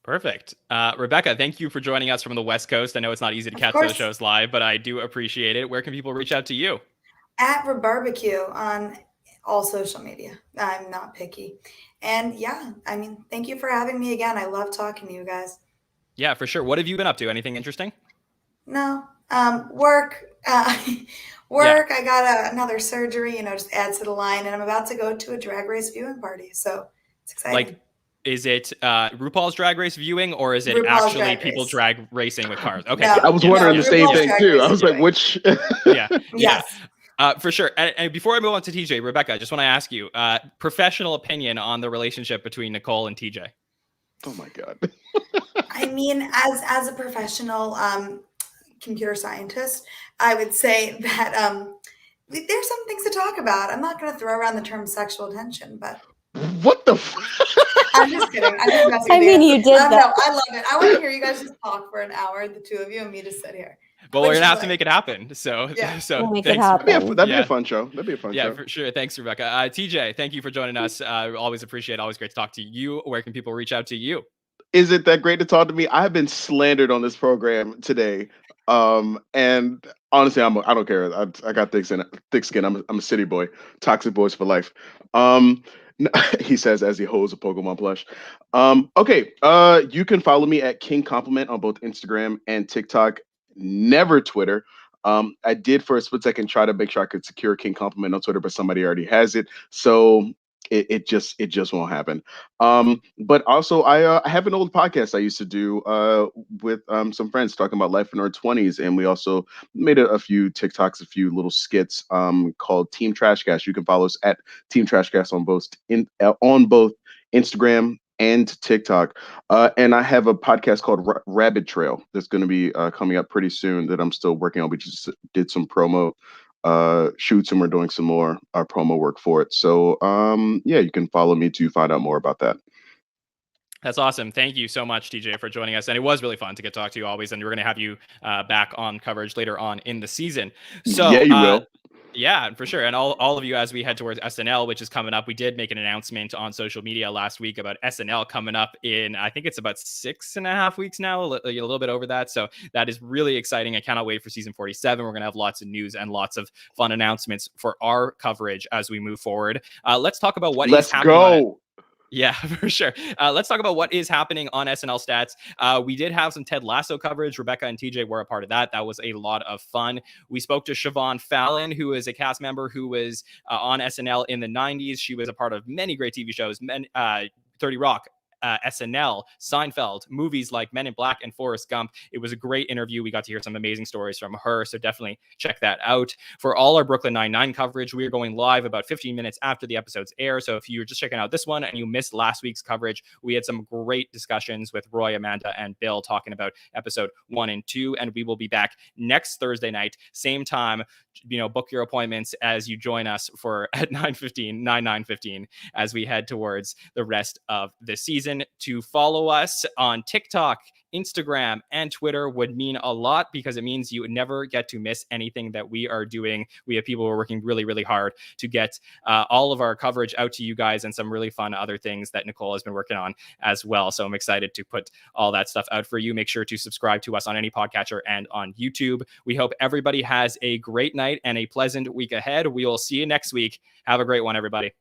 Perfect. Rebecca, thank you for joining us from the West Coast. I know it's not easy to catch those shows live, but I do appreciate it. Where can people reach out to you? At Rebarbecue on all social media. I'm not picky. And yeah, I mean, thank you for having me again. I love talking to you guys. Yeah, for sure. What have you been up to? Anything interesting? No. Work. Work. Yeah. I got another surgery, just adds to the line. And I'm about to go to a Drag Race viewing party. So it's exciting. Like, is it RuPaul's Drag Race viewing, or is it RuPaul's actually people drag racing with cars? Okay. No, I was wondering the same thing too. I was viewing. like, which? Yeah. Yes. For sure. And before I move on to TJ, Rebecca, I just want to ask you, professional opinion on the relationship between Nicole and TJ. Oh my God. I mean, as a professional computer scientist, I would say that there's some things to talk about. I'm not going to throw around the term sexual tension, but what the? I'm just kidding. I'm just messing with I mean, you did that. No, I love it. I want to hear you guys just talk for an hour, the two of you, and me just sit here. But Which we're is gonna have to like- make it happen. So, Yeah. so We'll make it thanks. happen. That'd be Yeah. a fun show. That'd be a fun Yeah, show. for sure. Thanks, Rebecca. TJ, thank you for joining us. Always appreciate. Always great to talk to you. Where can people reach out to you? Is it that great to talk to me? I have been slandered on this program today. And honestly, I don't care. I got thick skin. I'm a city boy, toxic boys for life. He says as he holds a Pokemon plush. Okay. You can follow me at King Compliment on both Instagram and TikTok. Never Twitter. I did for a split second try to make sure I could secure King Compliment on Twitter, but somebody already has it. So it just won't happen. But also I have an old podcast I used to do with some friends talking about life in our 20s, and we also made a few TikToks, a few little skits called Team Trashcast. You can follow us at Team Trashcast on both Instagram and TikTok. And I have a podcast called Rabbit Trail that's going to be coming up pretty soon that I'm still working on. We just did some promo shoots, and we're doing some more promo work for it. So yeah, you can follow me to find out more about that. That's awesome. Thank you so much, TJ, for joining us. And it was really fun to get to talk to you always. And we're going to have you back on coverage later on in the season. So yeah, you will. Yeah, for sure. And all of you, as we head towards SNL, which is coming up, we did make an announcement on social media last week about SNL coming up in, I think it's about 6.5 weeks now, a little bit over that. So that is really exciting. I cannot wait for season 47. We're going to have lots of news and lots of fun announcements for our coverage as we move forward. Let's talk about what is happening. Let's go. Yeah, for sure. Let's talk about what is happening on SNL Stats. We did have some Ted Lasso coverage. Rebecca and TJ were a part of that. That was a lot of fun. We spoke to Siobhan Fallon, who is a cast member who was on SNL in the 90s. She was a part of many great TV shows, 30 Rock, SNL, Seinfeld, movies like Men in Black and Forrest Gump. It was a great interview. We got to hear some amazing stories from her, so definitely check that out. For all our Brooklyn Nine-Nine coverage, we are going live about 15 minutes after the episodes air, so if you're just checking out this one and you missed last week's coverage, we had some great discussions with Roy, Amanda, and Bill talking about episode 1 and 2, and we will be back next Thursday night, same time. Book your appointments as you join us for at 9:15 as we head towards the rest of the season. To follow us on TikTok, Instagram, and Twitter would mean a lot, because it means you would never get to miss anything that we are doing. We have people who are working really, really hard to get all of our coverage out to you guys, and some really fun other things that Nicole has been working on as well. So I'm excited to put all that stuff out for you. Make sure to subscribe to us on any podcatcher and on YouTube. We hope everybody has a great night and a pleasant week ahead. We will see you next week. Have a great one, everybody.